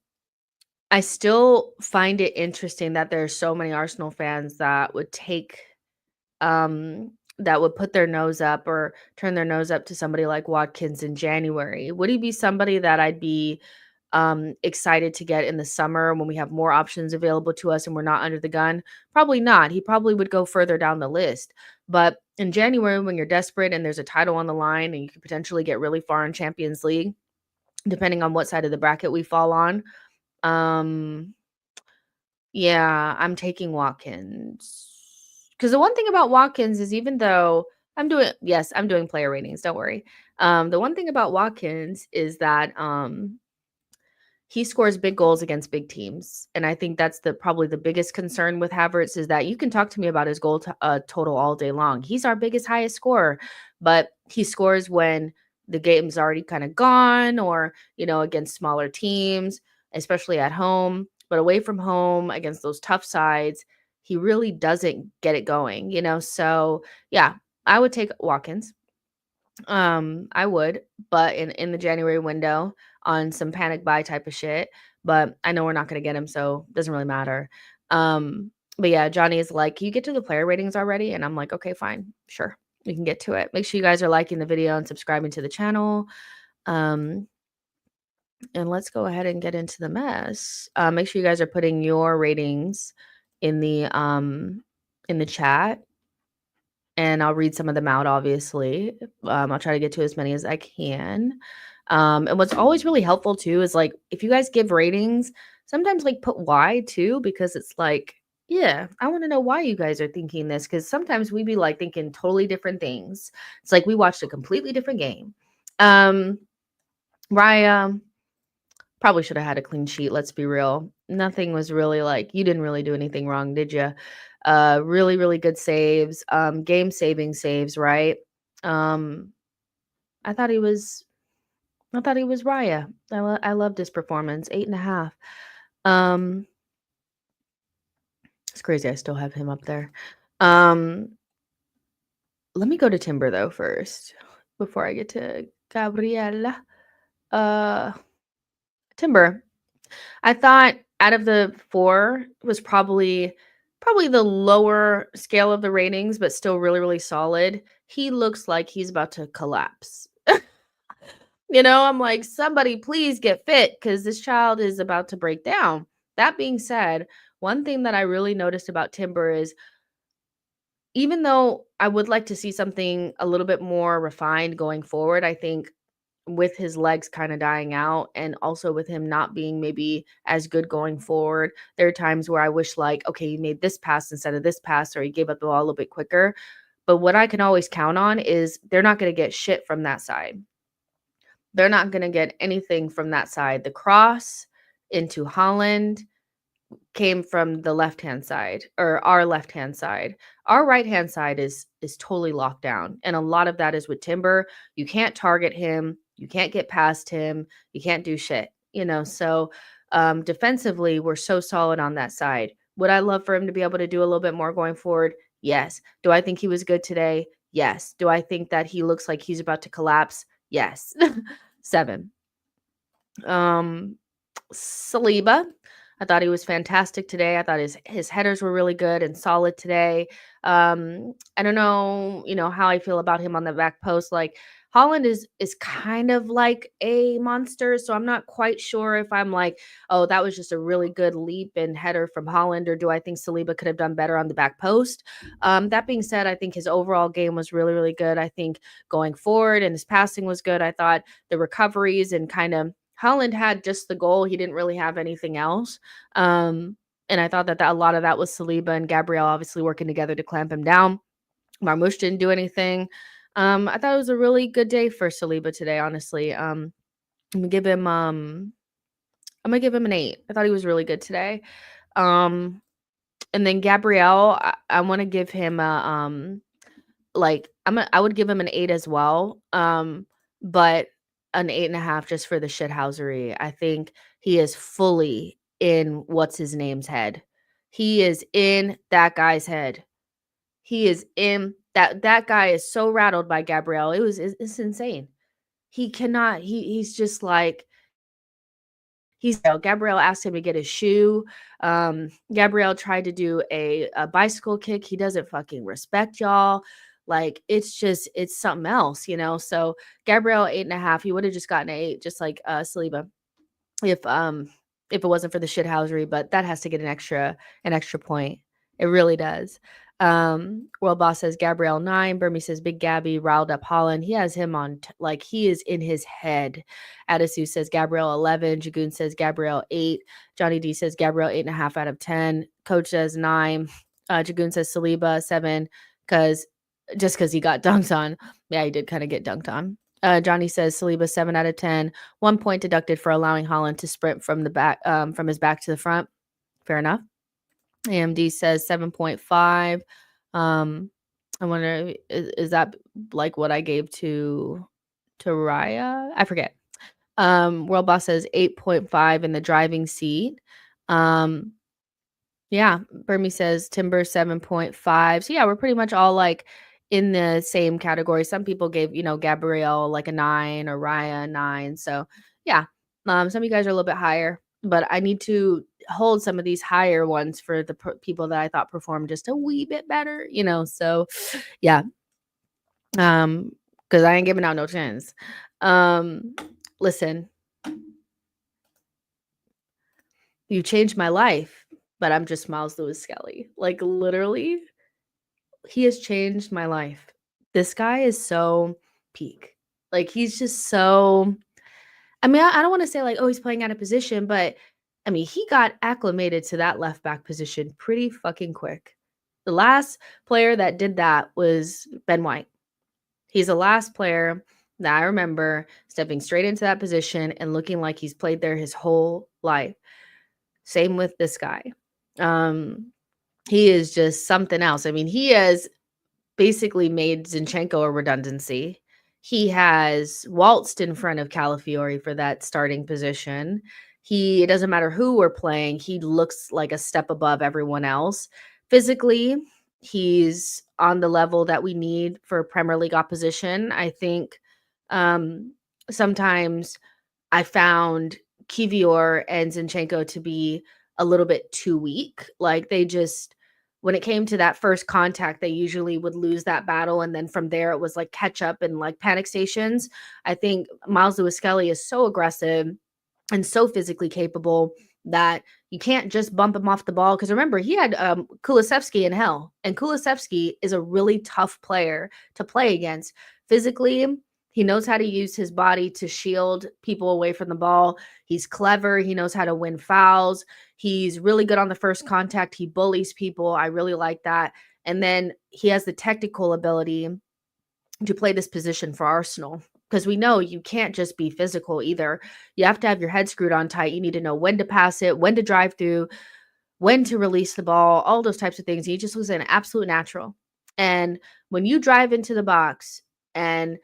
I still find it interesting that there's so many Arsenal fans that would that would put their nose up or turn their nose up to somebody like Watkins in January. Would he be somebody that I'd be excited to get in the summer when we have more options available to us and we're not under the gun? Probably not. He probably would go further down the list. But in January, when you're desperate and there's a title on the line and you could potentially get really far in Champions League, depending on what side of the bracket we fall on, yeah, I'm taking Watkins. Because the one thing about Watkins is, even though I'm doing player ratings, don't worry. The one thing about Watkins is that he scores big goals against big teams. And I think that's probably the biggest concern with Havertz, is that you can talk to me about his goal total all day long. He's our biggest, highest scorer, but he scores when the game's already kind of gone, or, against smaller teams, especially at home. But away from home against those tough sides, he really doesn't get it going, So yeah, I would take Watkins. I would, but in the January window on some panic buy type of shit. But I know we're not gonna get him, so it doesn't really matter. But yeah, Johnny is like, "Can you get to the player ratings already?" And I'm like, "Okay, fine, sure, we can get to it." Make sure you guys are liking the video and subscribing to the channel. Um, and let's go ahead and get into the mess. Make sure you guys are putting your ratings in the chat, and I'll read some of them out, obviously. I'll try to get to as many as I can. And what's always really helpful too is like if you guys give ratings, sometimes like put why too, because it's like, yeah, I want to know why you guys are thinking this. Cause sometimes we be like thinking totally different things. It's like we watched a completely different game. Raya probably should have had a clean sheet, let's be real. Nothing was really like you didn't really do anything wrong, did you? Really, really good saves, game saving saves, right? Um, I thought he was Raya. I loved his performance. 8.5. Um, it's crazy. I still have him up there. Um, let me go to Timber though first before I get to Gabriella. Uh, Timber. I thought out of the 4 was probably the lower scale of the ratings, but still really, really solid. He looks like he's about to collapse. I'm like, somebody please get fit because this child is about to break down. That being said, one thing that I really noticed about Timber is even though I would like to see something a little bit more refined going forward, I think with his legs kind of dying out and also with him not being maybe as good going forward, there are times where I wish like, okay, he made this pass instead of this pass or he gave up the ball a little bit quicker. But what I can always count on is they're not going to get shit from that side. They're not going to get anything from that side. The cross into Holland came from the left-hand side or our left-hand side. Our right-hand side is totally locked down. And a lot of that is with Timber. You can't target him, you can't get past him, you can't do shit. So defensively, we're so solid on that side. Would I love for him to be able to do a little bit more going forward? Yes. Do I think he was good today? Yes. Do I think that he looks like he's about to collapse? Yes. 7. Saliba. I thought he was fantastic today. I thought his headers were really good and solid today. I don't know, how I feel about him on the back post. Like Holland is kind of like a monster, so I'm not quite sure if I'm like, oh, that was just a really good leap and header from Holland, or do I think Saliba could have done better on the back post? That being said, I think his overall game was really, really good. I think going forward and his passing was good. I thought the recoveries and kind of Holland had just the goal. He didn't really have anything else. And I thought that a lot of that was Saliba and Gabriel obviously working together to clamp him down. Marmoush didn't do anything. I thought it was a really good day for Saliba today, honestly. I'm gonna give him an 8. I thought he was really good today. And then Gabriel, I want to give him I would give him an 8 as well. But an 8.5 just for the shithousery. I think he is fully in what's his name's head. He is in that guy's head. He is in that guy is so rattled by Gabrielle. It's insane. He cannot, he's just like Gabrielle asked him to get his shoe. Gabrielle tried to do a bicycle kick. He doesn't fucking respect y'all. Like it's something else. So Gabrielle 8.5. He would have just gotten an 8, just like Saliba, if it wasn't for the shithousery, but that has to get an extra point. It really does. World Boss says Gabrielle 9. Burmy says Big Gabby riled up Holland. He has him on like he is in his head. Adisu says Gabrielle 11. Jagoon says Gabrielle 8. Johnny D says Gabrielle 8.5 out of 10. Coach says 9. Jagoon says Saliba 7 because he got dunked on. Yeah, he did kind of get dunked on. Johnny says Saliba 7 out of 10. 1 point deducted for allowing Holland to sprint from the back, from his back to the front. Fair enough. AMD says 7.5. I wonder, is that like what I gave to Raya? I forget. World Boss says 8.5 in the driving seat. Yeah, Burmy says Timber 7.5. So yeah, we're pretty much all like in the same category. Some people gave, Gabrielle like a 9 or Raya a 9. So, yeah. Some of you guys are a little bit higher, but I need to hold some of these higher ones for the people that I thought performed just a wee bit better, So, yeah. Because I ain't giving out no chance. Listen, you changed my life, but I'm just Myles Lewis-Skelly. Like, literally, he has changed my life. This guy is so peak. Like, he's just so I mean, I don't wanna say, like, "Oh, he's playing out of position," but, I mean, he got acclimated to that left back position pretty fucking quick. The last player that did that was Ben White. He's the last player that I remember stepping straight into that position and looking like he's played there his whole life. Same with this guy. Um, he is just something else. I mean, he has basically made Zinchenko a redundancy. He has waltzed in front of Calafiori for that starting position. It doesn't matter who we're playing, he looks like a step above everyone else. Physically, he's on the level that we need for Premier League opposition. I think sometimes I found Kivior and Zinchenko to be a little bit too weak. Like they just when it came to that first contact, they usually would lose that battle. And then from there, it was like catch up and like panic stations. I think Myles Lewis-Skelly is so aggressive and so physically capable that you can't just bump him off the ball. Because remember, he had Kulusevski in hell, and Kulusevski is a really tough player to play against. Physically, he knows how to use his body to shield people away from the ball. He's clever. He knows how to win fouls. He's really good on the first contact. He bullies people. I really like that. And then he has the technical ability to play this position for Arsenal, because we know you can't just be physical either. You have to have your head screwed on tight. You need to know when to pass it, when to drive through, when to release the ball, all those types of things. He just was an absolute natural. And when you drive into the box and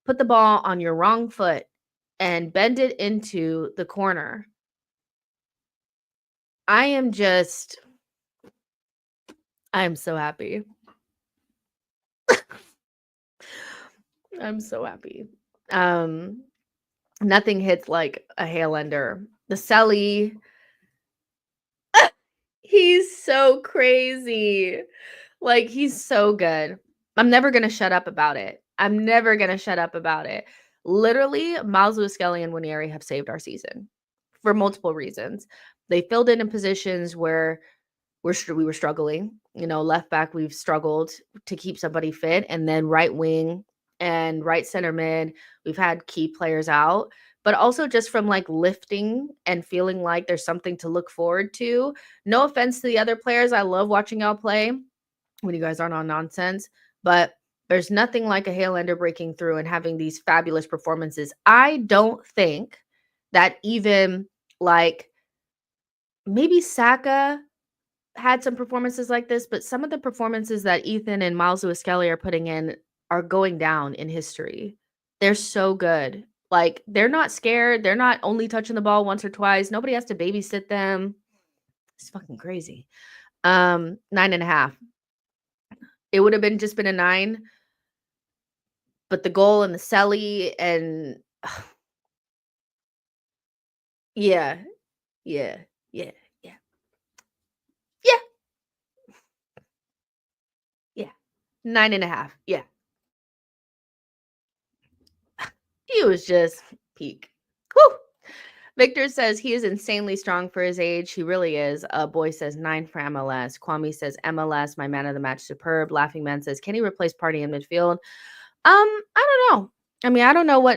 put the ball on your wrong foot and bend it into the corner, I am so happy. I'm so happy. Nothing hits like a Hail Ender. The Selly, he's so crazy. Like, he's so good. I'm never gonna shut up about it. I'm never gonna shut up about it. Literally, Myles Lewis-Skelly and Winieri have saved our season for multiple reasons. They filled in positions where we were struggling. Left back, we've struggled to keep somebody fit, and then right wing and right center mid, we've had key players out, but also just from like lifting and feeling like there's something to look forward to. No offense to the other players. I love watching y'all play when you guys aren't on nonsense, but there's nothing like a Hail Ender breaking through and having these fabulous performances. I don't think that even like maybe Saka had some performances like this, but some of the performances that Ethan and Myles Lewis-Skelly are putting in are going down in history. They're so good. Like, they're not scared. They're not only touching the ball once or twice. Nobody has to babysit them. It's fucking crazy. 9.5. It would have just been a 9, but the goal and the Selly and yeah, yeah, yeah, yeah, yeah, yeah. 9.5. Yeah. He was just peak. Whew. Victor says he is insanely strong for his age. He really is. Boy says 9 for MLS. Kwame says MLS, my man of the match, superb. Laughing Man says, can he replace Partey in midfield? I don't know. I don't know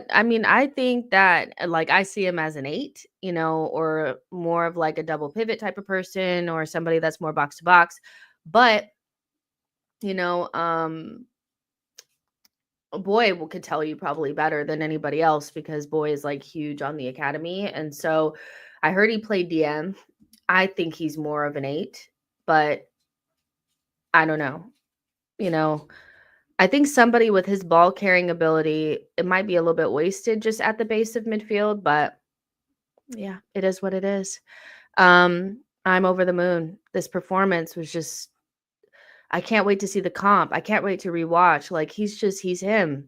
I think that like I see him as an 8, or more of like a double pivot type of person or somebody that's more box to box. But, you know, Boy could tell you probably better than anybody else because Boy is like huge on the academy. And so I heard he played DM. I think he's more of an 8, but I don't know. I think somebody with his ball carrying ability, it might be a little bit wasted just at the base of midfield, but yeah, it is what it is. I'm over the moon. This performance was just I can't wait to see the comp. I can't wait to rewatch. Like, he's him.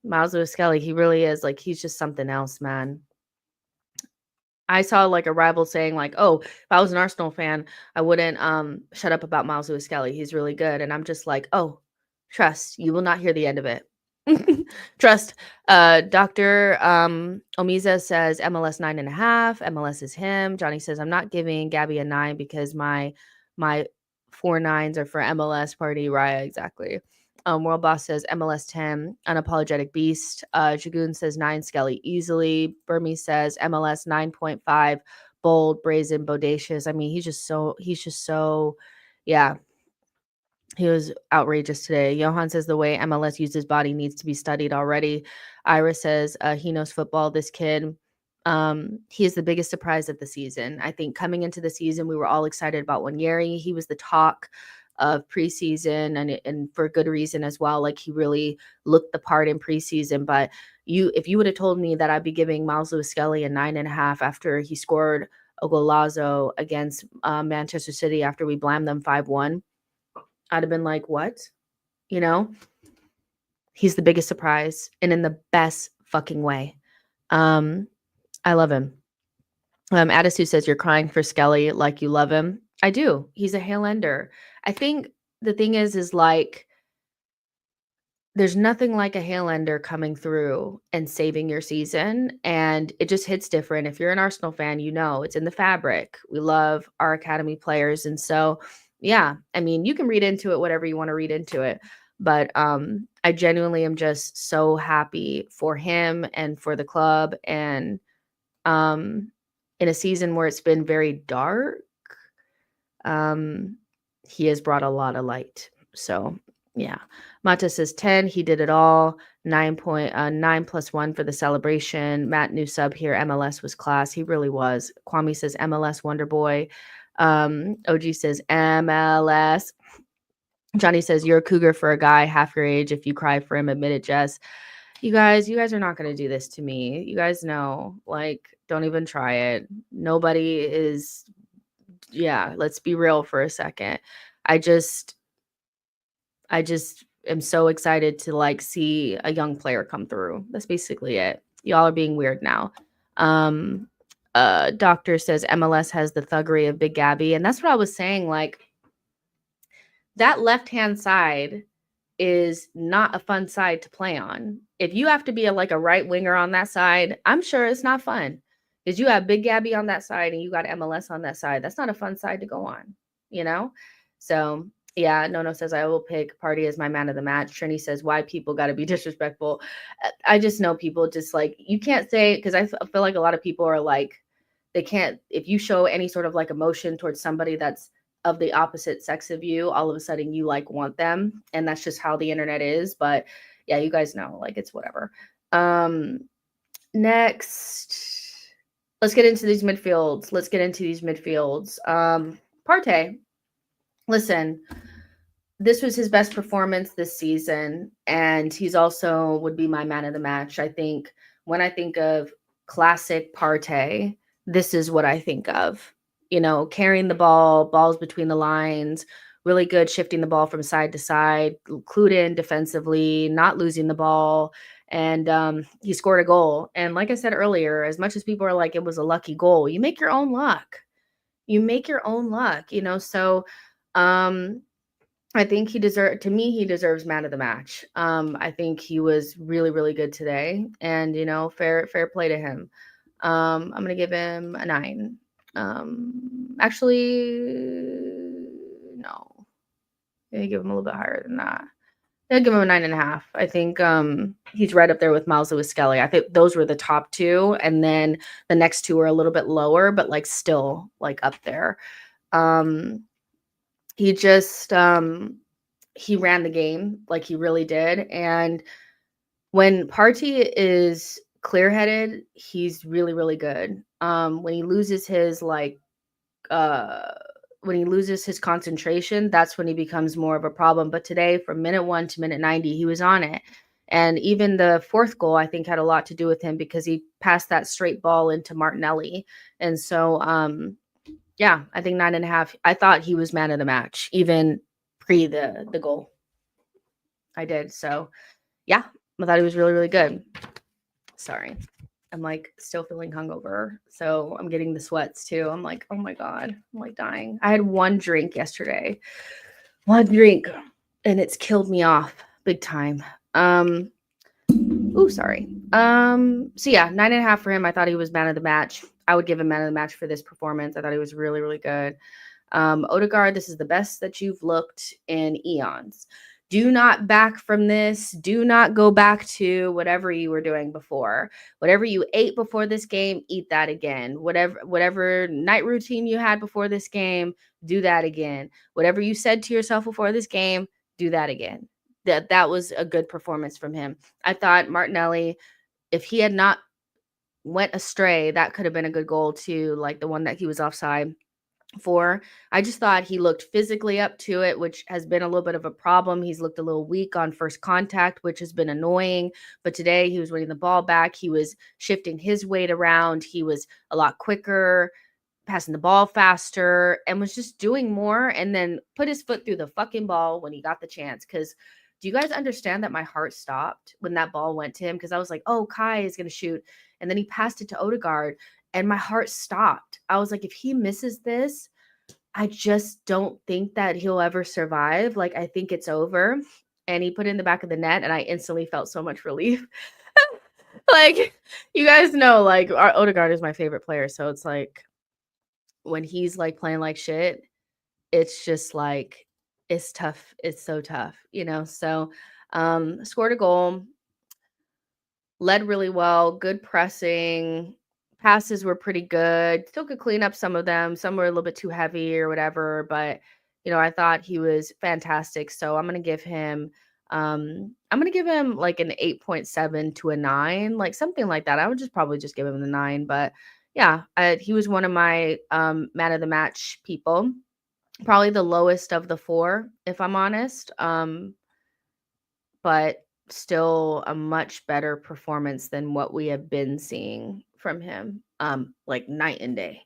Myles Lewis-Skelly, he really is. Like, he's just something else, man. I saw like a rival saying like, "Oh, if I was an Arsenal fan, I wouldn't shut up about Myles Lewis-Skelly. He's really good." And I'm just like, "Oh, trust, you will not hear the end of it." Trust. Dr. Omiza says MLS 9.5. MLS is him. Johnny says, I'm not giving Gabby a 9 because my 4 9s are for MLS party. Raya, exactly. World Boss says MLS 10, unapologetic beast. Jagoon says 9, Skelly easily. Burmese says MLS 9.5, bold, brazen, bodacious. I mean, he's just so, yeah. He was outrageous today. Johan says the way MLS uses body needs to be studied already. Ira says he knows football. This kid, he is the biggest surprise of the season. I think coming into the season, we were all excited about Wanyeri. He was the talk of preseason, and for good reason as well. Like, he really looked the part in preseason. But if you would have told me that I'd be giving Myles Lewis-Skelly a 9.5 after he scored a golazo against Manchester City after we blammed them 5-1, I'd have been like, what? You know? He's the biggest surprise, and in the best fucking way. I love him. Adisu says you're crying for Skelly like you love him. I do. He's a Hale Ender. I think the thing is like, there's nothing like a Hale Ender coming through and saving your season, and it just hits different. If you're an Arsenal fan, you know it's in the fabric. We love our academy players, and so yeah, I mean, you can read into it whatever you want to read into it, but I genuinely am just so happy for him and for the club, and in a season where it's been very dark, he has brought a lot of light. So yeah. Mata says 10. He did it all. 9 plus 1 for the celebration. Matt, new sub here. MLS was class. He really was. Kwame says MLS Wonder Boy. OG says MLS. Johnny says you're a cougar for a guy half your age. If you cry for him, admit it, Jess. You guys are not going to do this to me. You guys know, like, don't even try it. Nobody is. Yeah, let's be real for a second. I just am so excited to like see a young player come through. That's basically it. Y'all are being weird now. Doctor says MLS has the thuggery of Big Gabby, and that's what I was saying. Like, that left-hand side is not a fun side to play on. If you have to be a right winger on that side, I'm sure it's not fun, because you have Big Gabby on that side and you got MLS on that side. That's not a fun side to go on, you know? So yeah, Nono says I will pick Partey as my man of the match. Trini says, why people got to be disrespectful? I just know people just like, you can't say, because I feel like a lot of people are like, they can't, if you show any sort of like emotion towards somebody that's of the opposite sex of you, all of a sudden you like want them, and that's just how the internet is. But yeah, you guys know, like, it's whatever. Next, let's get into these midfields. Partey, listen, this was his best performance this season, and he's also would be my man of the match. I think when I think of classic Partey, this is what I think of. You know, carrying the ball, balls between the lines, really good shifting the ball from side to side, clued in defensively, not losing the ball. And he scored a goal. And like I said earlier, as much as people are like, it was a lucky goal, you make your own luck. You know? So I think he deserves man of the match. I think he was really, really good today. And, you know, fair play to him. I'm going to give him a 9. Actually, no. I'm gonna give him a little bit higher than that. I'll give him a 9.5. I think he's right up there with Myles Lewis-Skelly. I think those were the top 2, and then the next 2 are a little bit lower, but like still like up there. He just he ran the game, like he really did. And when Partey is clear-headed, he's really, really good. When he loses his concentration, that's when he becomes more of a problem. But today, from minute 1 to minute 90, he was on it. And even the 4th goal, I think, had a lot to do with him, because he passed that straight ball into Martinelli. And so, yeah, I think 9.5. I thought he was man of the match, even pre the goal. I did. So yeah, I thought he was really, really good. Sorry. I'm like still feeling hungover. So I'm getting the sweats too. I'm like, oh my God, I'm like dying. I had one drink yesterday. One drink. And it's killed me off big time. Sorry. So yeah, 9.5 for him. I thought he was man of the match. I would give him man of the match for this performance. I thought he was really, really good. Odegaard, this is the best that you've looked in eons. Do not back from this. Do not go back to whatever you were doing before. Whatever you ate before this game, eat that again. Whatever night routine you had before this game, do that again. Whatever you said to yourself before this game, do that again. That was a good performance from him. I thought Martinelli, if he had not went astray, that could have been a good goal too, like the one that he was offside for. I just thought he looked physically up to it, which has been a little bit of a problem. He's looked a little weak on first contact, which has been annoying. But today he was winning the ball back. He was shifting his weight around. He was a lot quicker, passing the ball faster, and was just doing more, and then put his foot through the fucking ball when he got the chance. Because do you guys understand that my heart stopped when that ball went to him? Because I was like, oh, Kai is going to shoot. And then he passed it to Odegaard, and my heart stopped. I was like, if he misses this, I just don't think that he'll ever survive. Like, I think it's over. And he put it in the back of the net, and I instantly felt so much relief. Like, you guys know, like, our Odegaard is my favorite player. So it's like, when he's like playing like shit, it's just like, it's tough. It's so tough, So scored a goal, led really well, good pressing, passes were pretty good. Still could clean up some of them. Some were a little bit too heavy or whatever, but I thought he was fantastic. So I'm gonna give him like an 8.7 to a 9, like something like that. I would probably just give him the 9, but yeah, he was one of my man of the match people. Probably the lowest of the 4, if I'm honest. But still a much better performance than what we have been seeing from him. Like night and day.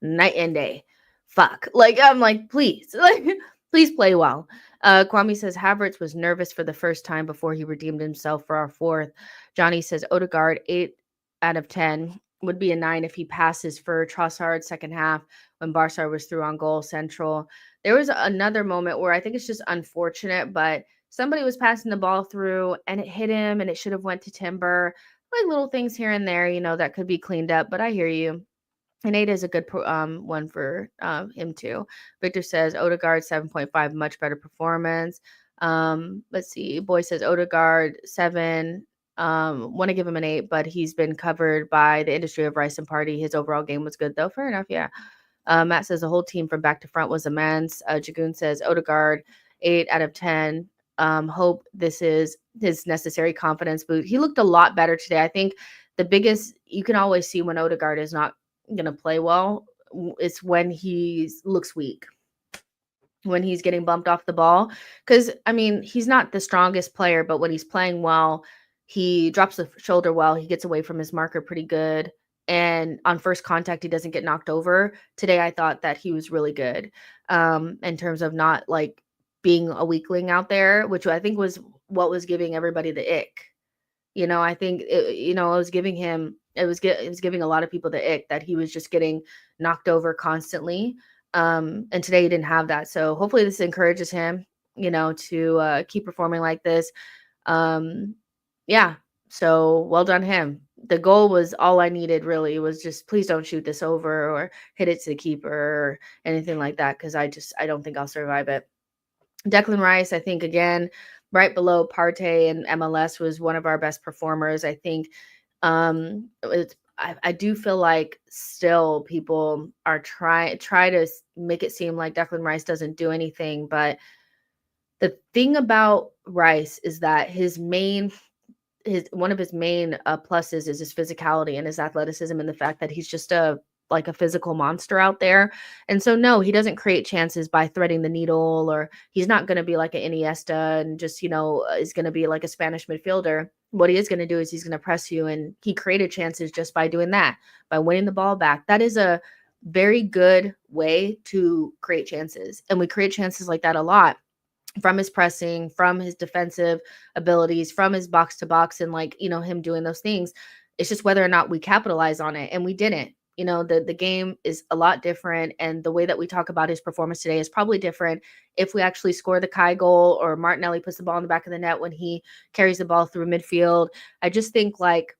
Night and day. Fuck. Like, I'm like, please, like, please play well. Kwame says Havertz was nervous for the first time before he redeemed himself for our 4th. Johnny says Odegaard 8 out of 10. Would be a 9 if he passes for Trossard second half when Barca was through on goal central. There was another moment where I think it's just unfortunate, but somebody was passing the ball through and it hit him and it should have went to Timber. Like little things here and there, that could be cleaned up, but I hear you. And 8 is a good one for him too. Victor says Odegaard 7.5, much better performance. Let's see. Boy says Odegaard 7. Want to give him an 8, but he's been covered by the industry of Rice and Partey. His overall game was good though. Fair enough. Yeah. Matt says the whole team from back to front was immense. Jagoon says Odegaard 8 out of 10. Hope this is his necessary confidence boost. He looked a lot better today. I think the biggest, you can always see when Odegaard is not going to play well, it's when he looks weak, when he's getting bumped off the ball. Because, I mean, he's not the strongest player, but when he's playing well, he drops the shoulder well. He gets away from his marker pretty good. And on first contact, he doesn't get knocked over. Today, I thought that he was really good in terms of not like being a weakling out there, which I think was what was giving everybody the ick. I think it was giving him, it was giving a lot of people the ick that he was just getting knocked over constantly. And today he didn't have that. So hopefully this encourages him, to keep performing like this. Yeah. So well done him. The goal was all I needed, really. It was just, please don't shoot this over or hit it to the keeper or anything like that. Cause I don't think I'll survive it. Declan Rice, I think, again, right below Partey and MLS, was one of our best performers. I think I do feel like still people are try to make it seem like Declan Rice doesn't do anything. But the thing about Rice is that one of his main pluses is his physicality and his athleticism, and the fact that he's just a physical monster out there. And so, no, he doesn't create chances by threading the needle, or he's not going to be like an Iniesta and just, is going to be like a Spanish midfielder. What he is going to do is he's going to press you. And he created chances just by doing that, by winning the ball back. That is very good way to create chances. And we create chances like that a lot from his pressing, from his defensive abilities, from his box to box, and like, him doing those things. It's just whether or not we capitalize on it. And we didn't. The game is a lot different. And the way that we talk about his performance today is probably different if we actually score the Kai goal or Martinelli puts the ball in the back of the net when he carries the ball through midfield. I just think like,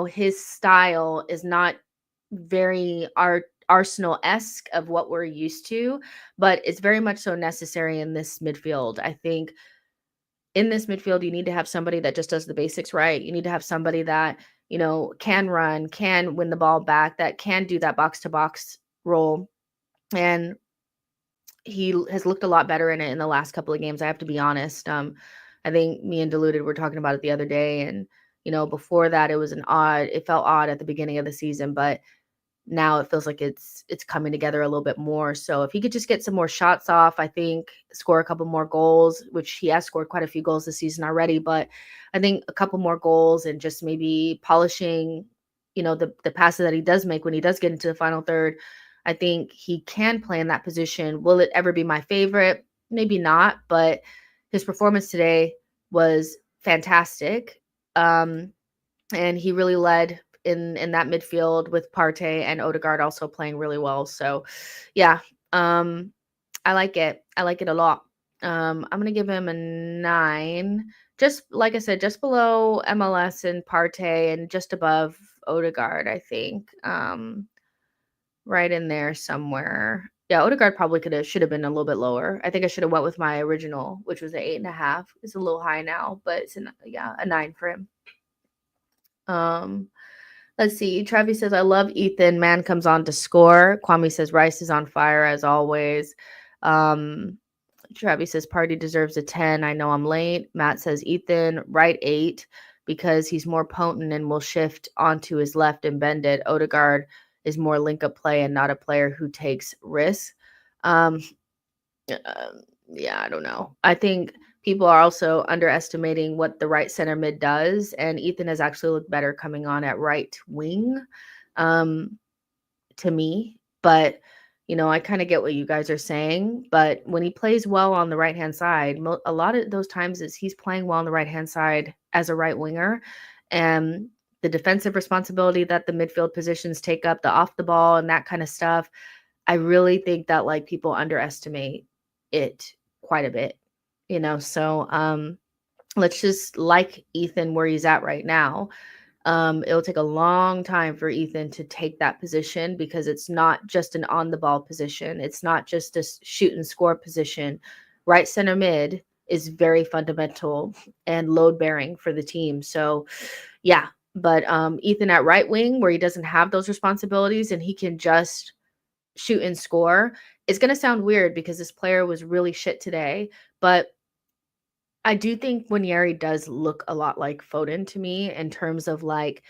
his style is not very Arsenal-esque of what we're used to, but it's very much so necessary in this midfield. I think in this midfield, you need to have somebody that just does the basics right. You need to have somebody that, can run, can win the ball back, that can do that box-to-box role. And he has looked a lot better in it in the last couple of games, I have to be honest. I think me and Diluted were talking about it the other day, and, before that, it felt odd at the beginning of the season, but now it feels like it's coming together a little bit more. So if he could just get some more shots off, I think score a couple more goals, which he has scored quite a few goals this season already, but I think a couple more goals and just maybe polishing, the passes that he does make when he does get into the final third, I think he can play in that position. Will it ever be my favorite? Maybe not, but his performance today was fantastic. And he really led in that midfield with Partey and Odegaard also playing really well. So yeah, I like it. I like it a lot. I'm going to give him a 9. Just like I said, just below MLS and Partey and just above Odegaard, I think. Right in there somewhere. Yeah, Odegaard probably should have been a little bit lower. I think I should have went with my original, which was an 8.5. It's a little high now, but it's a 9 for him. Let's see. Travis says, I love Ethan. Man comes on to score. Kwame says, Rice is on fire as always. Travis says, Partey deserves a 10. I know I'm late. Matt says, Ethan, right 8 because he's more potent and will shift onto his left and bend it. Odegaard is more link-up play and not a player who takes risks. Yeah, I don't know. I think people are also underestimating what the right center mid does, and Ethan has actually looked better coming on at right wing to me. But, I kind of get what you guys are saying. But when he plays well on the right-hand side, a lot of those times is he's playing well on the right-hand side as a right winger. And the defensive responsibility that the midfield positions take up, the off the ball and that kind of stuff, I really think that like people underestimate it quite a bit, so let's just like Ethan where he's at right now. It'll take a long time for Ethan to take that position because it's not just an on the ball position. It's not just a shoot and score position. Right center mid is very fundamental and load bearing for the team. So yeah, but Ethan at right wing where he doesn't have those responsibilities and he can just shoot and score. It's going to sound weird because this player was really shit today, but I do think Winieri does look a lot like Foden to me in terms of like,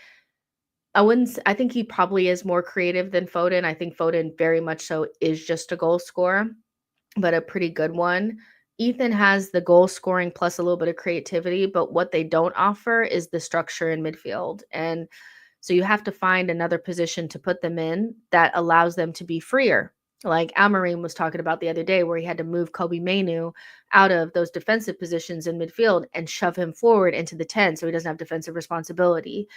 I think he probably is more creative than Foden. I think Foden very much so is just a goal scorer, but a pretty good one. Ethan has the goal scoring plus a little bit of creativity, but what they don't offer is the structure in midfield. And so you have to find another position to put them in that allows them to be freer. Like Amorim was talking about the other day where he had to move Kobe Mainu out of those defensive positions in midfield and shove him forward into the 10 so he doesn't have defensive responsibility.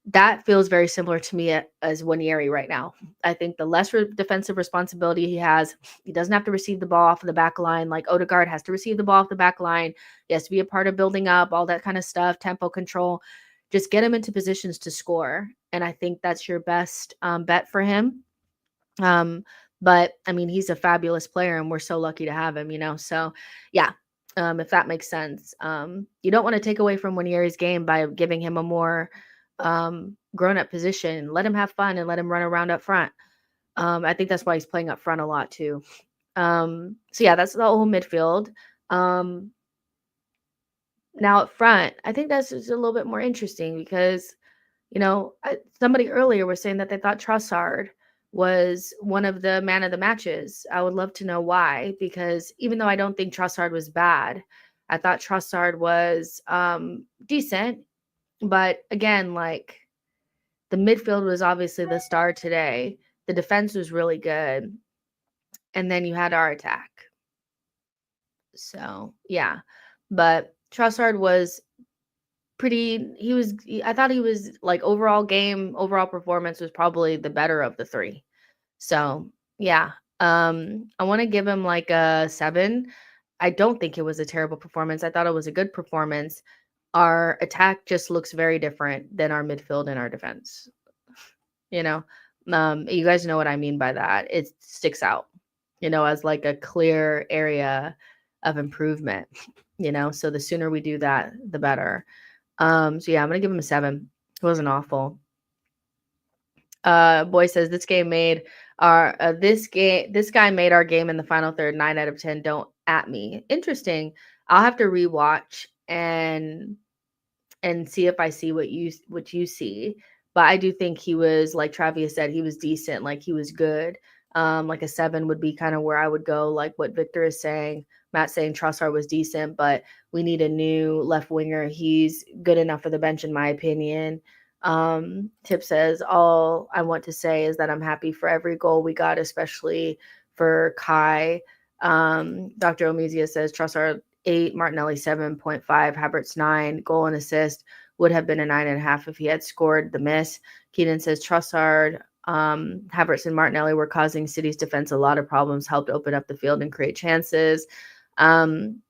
That feels very similar to me as Winieri right now. I think the less defensive responsibility he has, he doesn't have to receive the ball off of the back line. Like Odegaard has to receive the ball off the back line. He has to be a part of building up, all that kind of stuff, tempo control. Just get him into positions to score. And I think that's your best bet for him. But I mean, he's a fabulous player and we're so lucky to have him, So yeah, if that makes sense. You don't want to take away from Winieri's game by giving him a more grown-up position. Let him have fun and let him run around up front. I think that's why he's playing up front a lot too. So yeah, that's the whole midfield. Now up front, I think that's just a little bit more interesting because, somebody earlier was saying that they thought Trossard was one of the man of the matches. I would love to know why, because even though I don't think Trossard was bad, I thought Trossard was decent. But again, like the midfield was obviously the star today. The defense was really good. And then you had our attack. So, yeah. But Trossard was I thought he was like overall performance was probably the better of the three. So, yeah. I want to give him like a 7. I don't think it was a terrible performance. I thought it was a good performance. Our attack just looks very different than our midfield and our defense. You know, you guys know what I mean by that. It sticks out, as like a clear area of improvement, so the sooner we do that, the better. So yeah, I'm gonna give him a 7. It wasn't awful. Boy says this guy made our game in the final third 9 out of 10. Don't at me. Interesting. I'll have to rewatch and see if I see what you see. But I do think he was, like Travis said, he was decent. Like he was good. Like a 7 would be kind of where I would go. Like what Victor is saying, Matt saying Trossard was decent, but we need a new left winger. He's good enough for the bench, in my opinion. Tip says, all I want to say is that I'm happy for every goal we got, especially for Kai. Dr. Omizia says Trossard 8, Martinelli 7.5, Havertz 9, goal and assist would have been a 9.5 if he had scored the miss. Keenan says Trossard, Havertz and Martinelli were causing City's defense a lot of problems, helped open up the field and create chances. And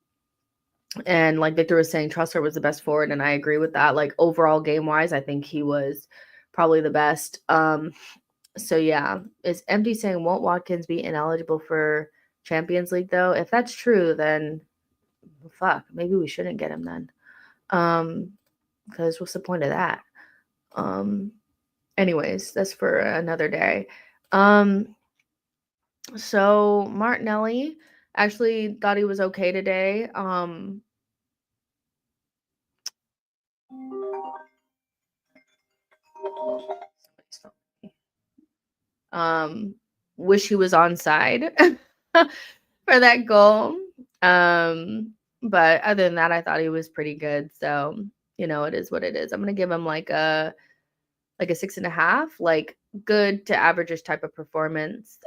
like Victor was saying, Trossard was the best forward, and I agree with that. Like overall game-wise, I think he was probably the best. So yeah, is MD saying won't Watkins be ineligible for Champions League though? If that's true, then fuck, maybe we shouldn't get him then. Because what's the point of that? Anyways, that's for another day. So Martinelli actually thought he was okay today. Wish he was onside for that goal. But other than that, I thought he was pretty good. So, it is what it is. I'm gonna give him like a 6.5, like good to average type of performance.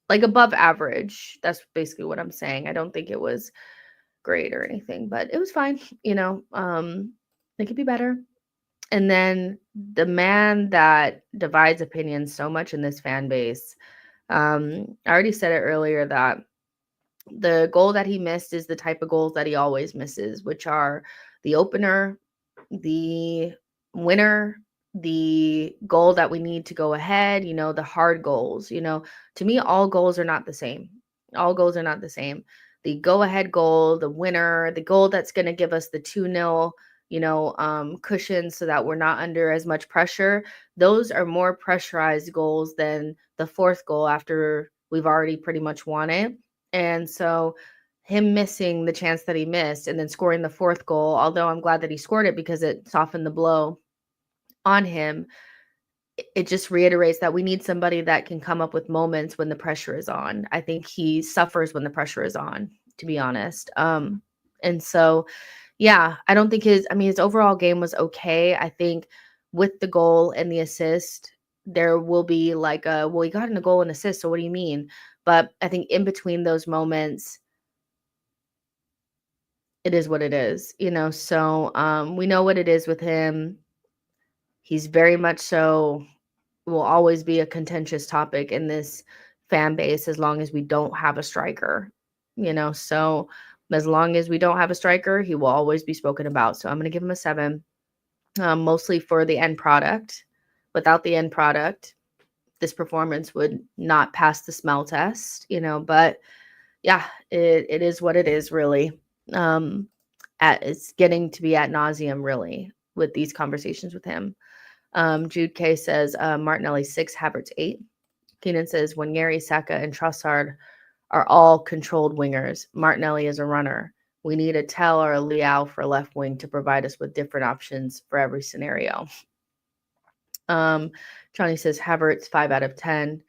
Like above average. That's basically what I'm saying. I don't think it was great or anything, but it was fine. It could be better. And then the man that divides opinions so much in this fan base, I already said it earlier that the goal that he missed is the type of goals that he always misses, which are the opener, the winner, the goal that we need to go ahead, the hard goals. To me, all goals are not the same. All goals are not the same. The go ahead goal, the winner, the goal that's going to give us the 2-0, cushion so that we're not under as much pressure. Those are more pressurized goals than the fourth goal after we've already pretty much won it. And so him missing the chance that he missed and then scoring the fourth goal, although I'm glad that he scored it because it softened the blow on him, it just reiterates that we need somebody that can come up with moments when the pressure is on. I think he suffers when the pressure is on, to be honest. And so, yeah, I don't think his overall game was okay. I think with the goal and the assist, there will be like well, he got in a goal and assist, so what do you mean? But I think in between those moments, it is what it is, so we know what it is with him. He's very much so will always be a contentious topic in this fan base as long as we don't have a striker, so as long as we don't have a striker, he will always be spoken about. So I'm going to give him a 7, mostly for the end product. Without the end product, this performance would not pass the smell test, but yeah, it is what it is, really. It's getting to be ad nauseum, really, with these conversations with him. Jude K says Martinelli 6, Havertz 8. Keenan says when Gary, Saka, and Trossard are all controlled wingers, Martinelli is a runner. We need a Tell or a Liao for left wing to provide us with different options for every scenario. Johnny says Havertz 5 out of 10.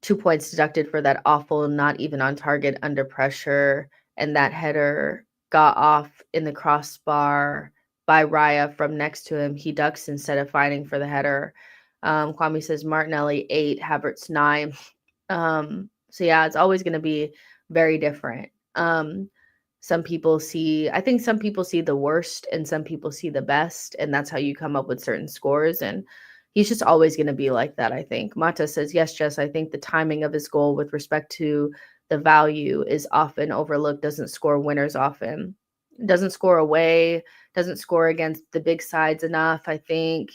2 points deducted for that awful, not even on target, under pressure, and that header got off in the crossbar by Raya from next to him. He ducks instead of fighting for the header. Kwame says Martinelli 8, Havertz 9. So yeah, it's always going to be very different. Some people see the worst and some people see the best, and that's how you come up with certain scores. And he's just always going to be like that, I think. Mata says, yes, Jess, I think the timing of his goal with respect to the value is often overlooked. Doesn't score winners often. Doesn't score away. Doesn't score against the big sides enough, I think,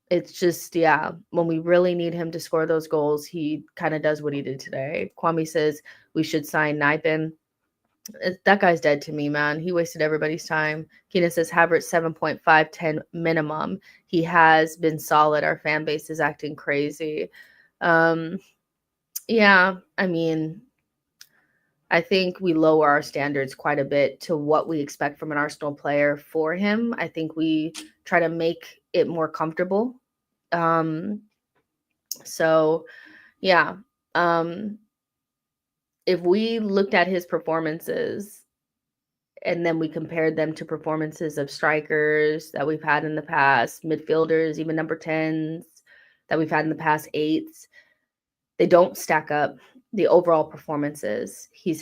It's just, yeah, when we really need him to score those goals, he kind of does what he did today. Kwame says we should sign Nipin. That guy's dead to me, man. He wasted everybody's time. Keenan says Havertz 7.510 minimum. He has been solid. Our fan base is acting crazy. Yeah, I mean, I think we lower our standards quite a bit to what we expect from an Arsenal player for him. I think we try to make it more comfortable. So yeah. If we looked at his performances and then we compared them to performances of strikers that we've had in the past, midfielders, even number 10s that we've had in the past 8s, they don't stack up. The overall performances he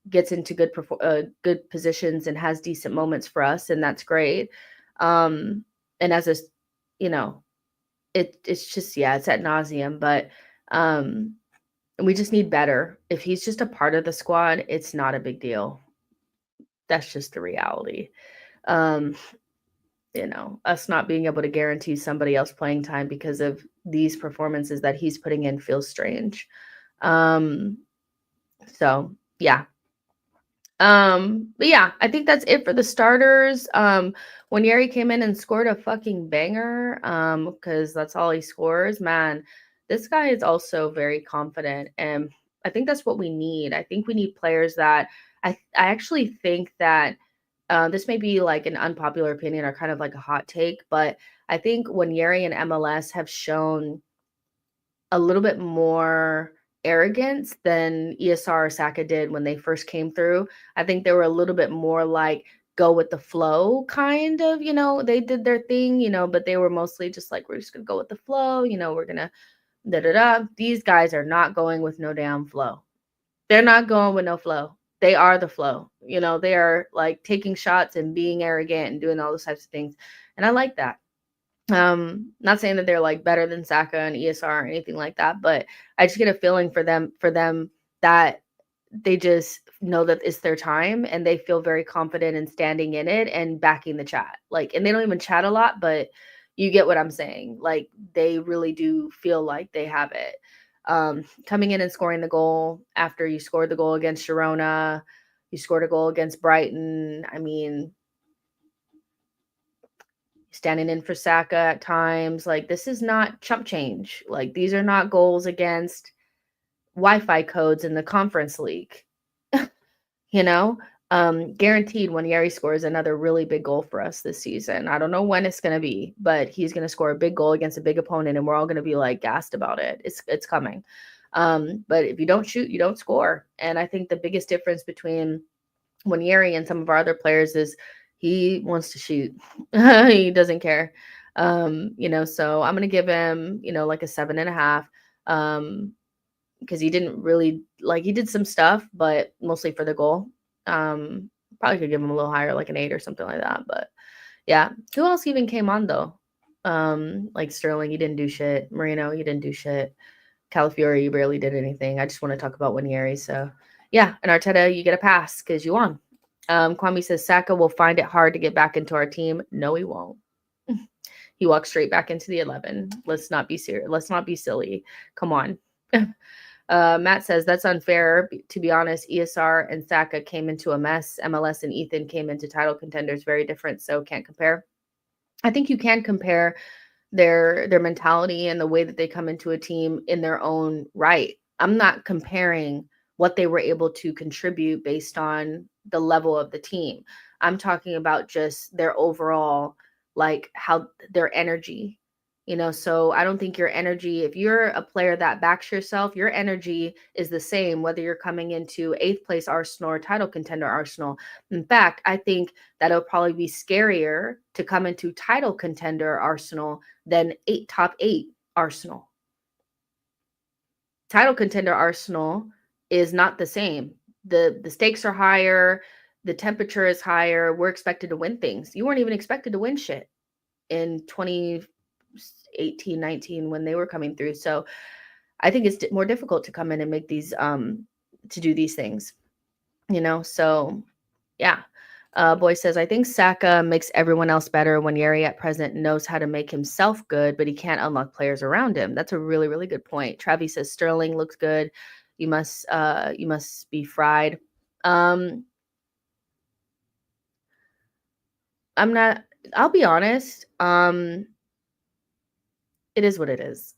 gets into good positions and has decent moments for us, and that's great. And as a, it's just, yeah, it's ad nauseum, but we just need better. If he's just a part of the squad, it's not a big deal. That's just the reality. Us not being able to guarantee somebody else playing time because of these performances that he's putting in feels strange. So yeah. But yeah, I think that's it for the starters. When Yeri came in and scored a fucking banger, because that's all he scores, man, this guy is also very confident. And I think that's what we need. I think we need players that I actually think that this may be like an unpopular opinion or kind of like a hot take, but I think when Yeri and MLS have shown a little bit more arrogance than ESR or Saka did when they first came through. I think they were a little bit more like go with the flow kind of, they did their thing, but they were mostly just like, we're just going to go with the flow. We're going to da-da-da. These guys are not going with no damn flow. They're not going with no flow. They are the flow. They are like taking shots and being arrogant and doing all those types of things. And I like that. Not saying that they're like better than Saka and ESR or anything like that, but I just get a feeling for them that they just know that it's their time and they feel very confident in standing in it and backing the chat. Like, and they don't even chat a lot, but you get what I'm saying. Like, they really do feel like they have it. Coming in and scoring the goal after you scored the goal against Girona, you scored a goal against Brighton. I mean, standing in for Saka at times. Like, this is not chump change. Like, these are not goals against Wi-Fi codes in the Conference League. Guaranteed when Yeri scores another really big goal for us this season. I don't know when it's going to be, but he's going to score a big goal against a big opponent and we're all going to be like gassed about it. It's coming. But if you don't shoot, you don't score. And I think the biggest difference between when Yeri and some of our other players is he wants to shoot. He doesn't care. So I'm going to give him, like a 7.5. Because he didn't really he did some stuff, but mostly for the goal. Probably could give him a little higher, like an 8 or something like that. But yeah, who else even came on though? Like Sterling, he didn't do shit. Marino, he didn't do shit. Calafiori, he barely did anything. I just want to talk about Winieri. So yeah, and Arteta, you get a pass because you won. Kwame says Saka will find it hard to get back into our team. No, he won't. He walks straight back into the 11. Let's not be serious. Let's not be silly. Come on. Matt says that's unfair. To be honest, ESR and Saka came into a mess. MLS and Ethan came into title contenders. Very different, so can't compare. I think you can compare their mentality and the way that they come into a team in their own right. I'm not comparing what they were able to contribute based on the level of the team. I'm talking about just their overall, like how their energy. So I don't think your energy, if you're a player that backs yourself, your energy is the same whether you're coming into 8th place Arsenal or title contender Arsenal. In fact, I think that it'll probably be scarier to come into title contender Arsenal than top 8 Arsenal. Title contender Arsenal is not the same. The stakes are higher, the temperature is higher. We're expected to win things. You weren't even expected to win shit in 2018, 19 when they were coming through. So I think it's more difficult to come in and make these to do these things. So yeah. Boy says, I think Saka makes everyone else better when Yeri at present knows how to make himself good, but he can't unlock players around him. That's a really, really good point. Travis says Sterling looks good. You must be fried. I'll be honest. It is what it is.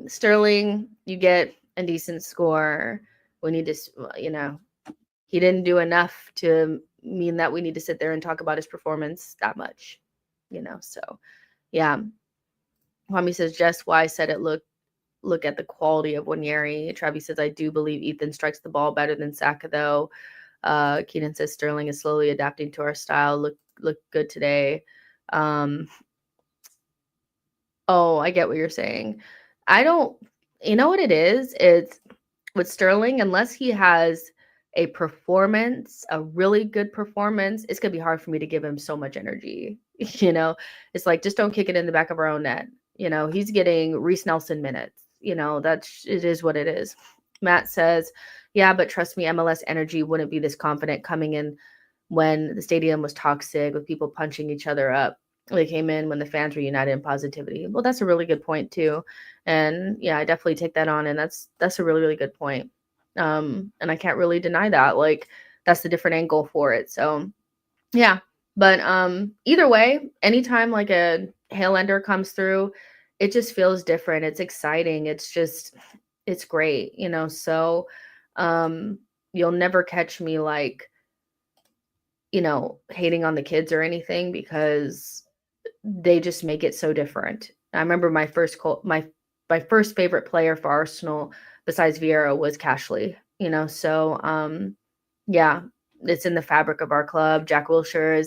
Sterling, you get a decent score. We need to, he didn't do enough to mean that we need to sit there and talk about his performance that much, so yeah. Kwame says, Jess why said it look at the quality of Wanyeri. Travis says, I do believe Ethan strikes the ball better than Saka though. Keenan says Sterling is slowly adapting to our style. Look good today. Oh, I get what you're saying. You know what it is? It's with Sterling, unless he has a really good performance, it's going to be hard for me to give him so much energy. It's like, just don't kick it in the back of our own net. He's getting Reece Nelson minutes. It is what it is. Matt says, yeah, but trust me, MLS energy wouldn't be this confident coming in when the stadium was toxic with people punching each other up. They came in when the fans were united in positivity. Well, that's a really good point too. And yeah, I definitely take that on. And that's a really, really good point. And I can't really deny that. Like, that's the different angle for it. So yeah. But either way, anytime like a hail ender comes through, it just feels different. It's exciting. It's great, so you'll never catch me like, hating on the kids or anything, because they just make it so different. I remember my first favorite player for Arsenal besides Vieira was Cashley, so yeah, it's in the fabric of our club. Jack Wilshere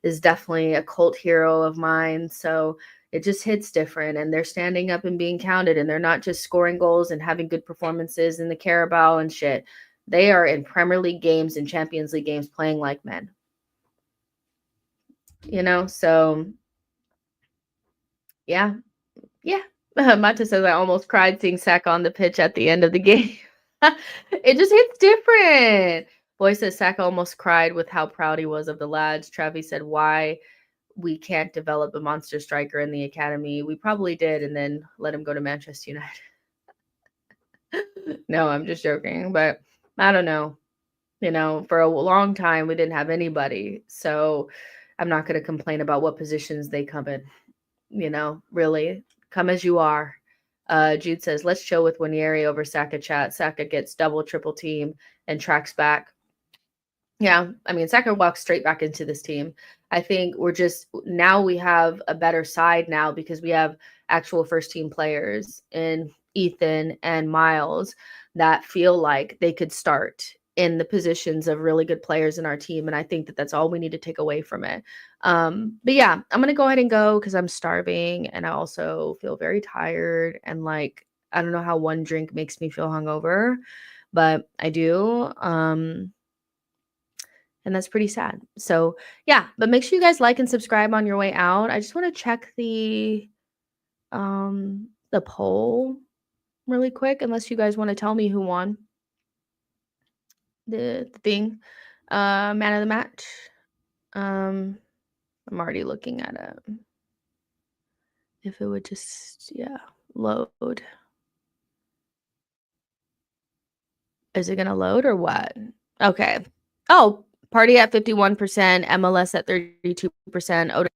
is definitely a cult hero of mine, so it just hits different, and they're standing up and being counted, and they're not just scoring goals and having good performances in the Carabao and shit. They are in Premier League games and Champions League games playing like men. So yeah. Mata says, I almost cried seeing Saka on the pitch at the end of the game. It just hits different. Boy says Saka almost cried with how proud he was of the lads. Travis said, why we can't develop a monster striker in the academy. We probably did, and then let him go to Manchester United. No, I'm just joking, but I don't know. For a long time, we didn't have anybody. So I'm not going to complain about what positions they come in. Really, come as you are. Jude says, let's chill with Wanyeri over Saka chat. Saka gets double, triple team and tracks back. Yeah, I mean, Saka walks straight back into this team. I think now we have a better side now because we have actual first team players in Ethan and Myles that feel like they could start in the positions of really good players in our team. And I think that that's all we need to take away from it. But yeah, I'm going to go ahead and go because I'm starving and I also feel very tired. And like, I don't know how one drink makes me feel hungover, but I do. And that's pretty sad. So yeah, but make sure you guys like and subscribe on your way out. I just want to check the poll really quick, unless you guys want to tell me who won the thing. Man of the match. I'm already looking at it. If it would just, load. Is it gonna load or what? Okay. Oh, Partey at 51%, MLS at 32%, Odegaard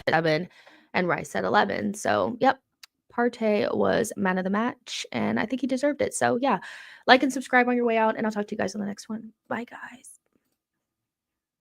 at 7, and Rice at 11. So, yep, Partey was man of the match, and I think he deserved it. So, yeah, like and subscribe on your way out, and I'll talk to you guys on the next one. Bye, guys.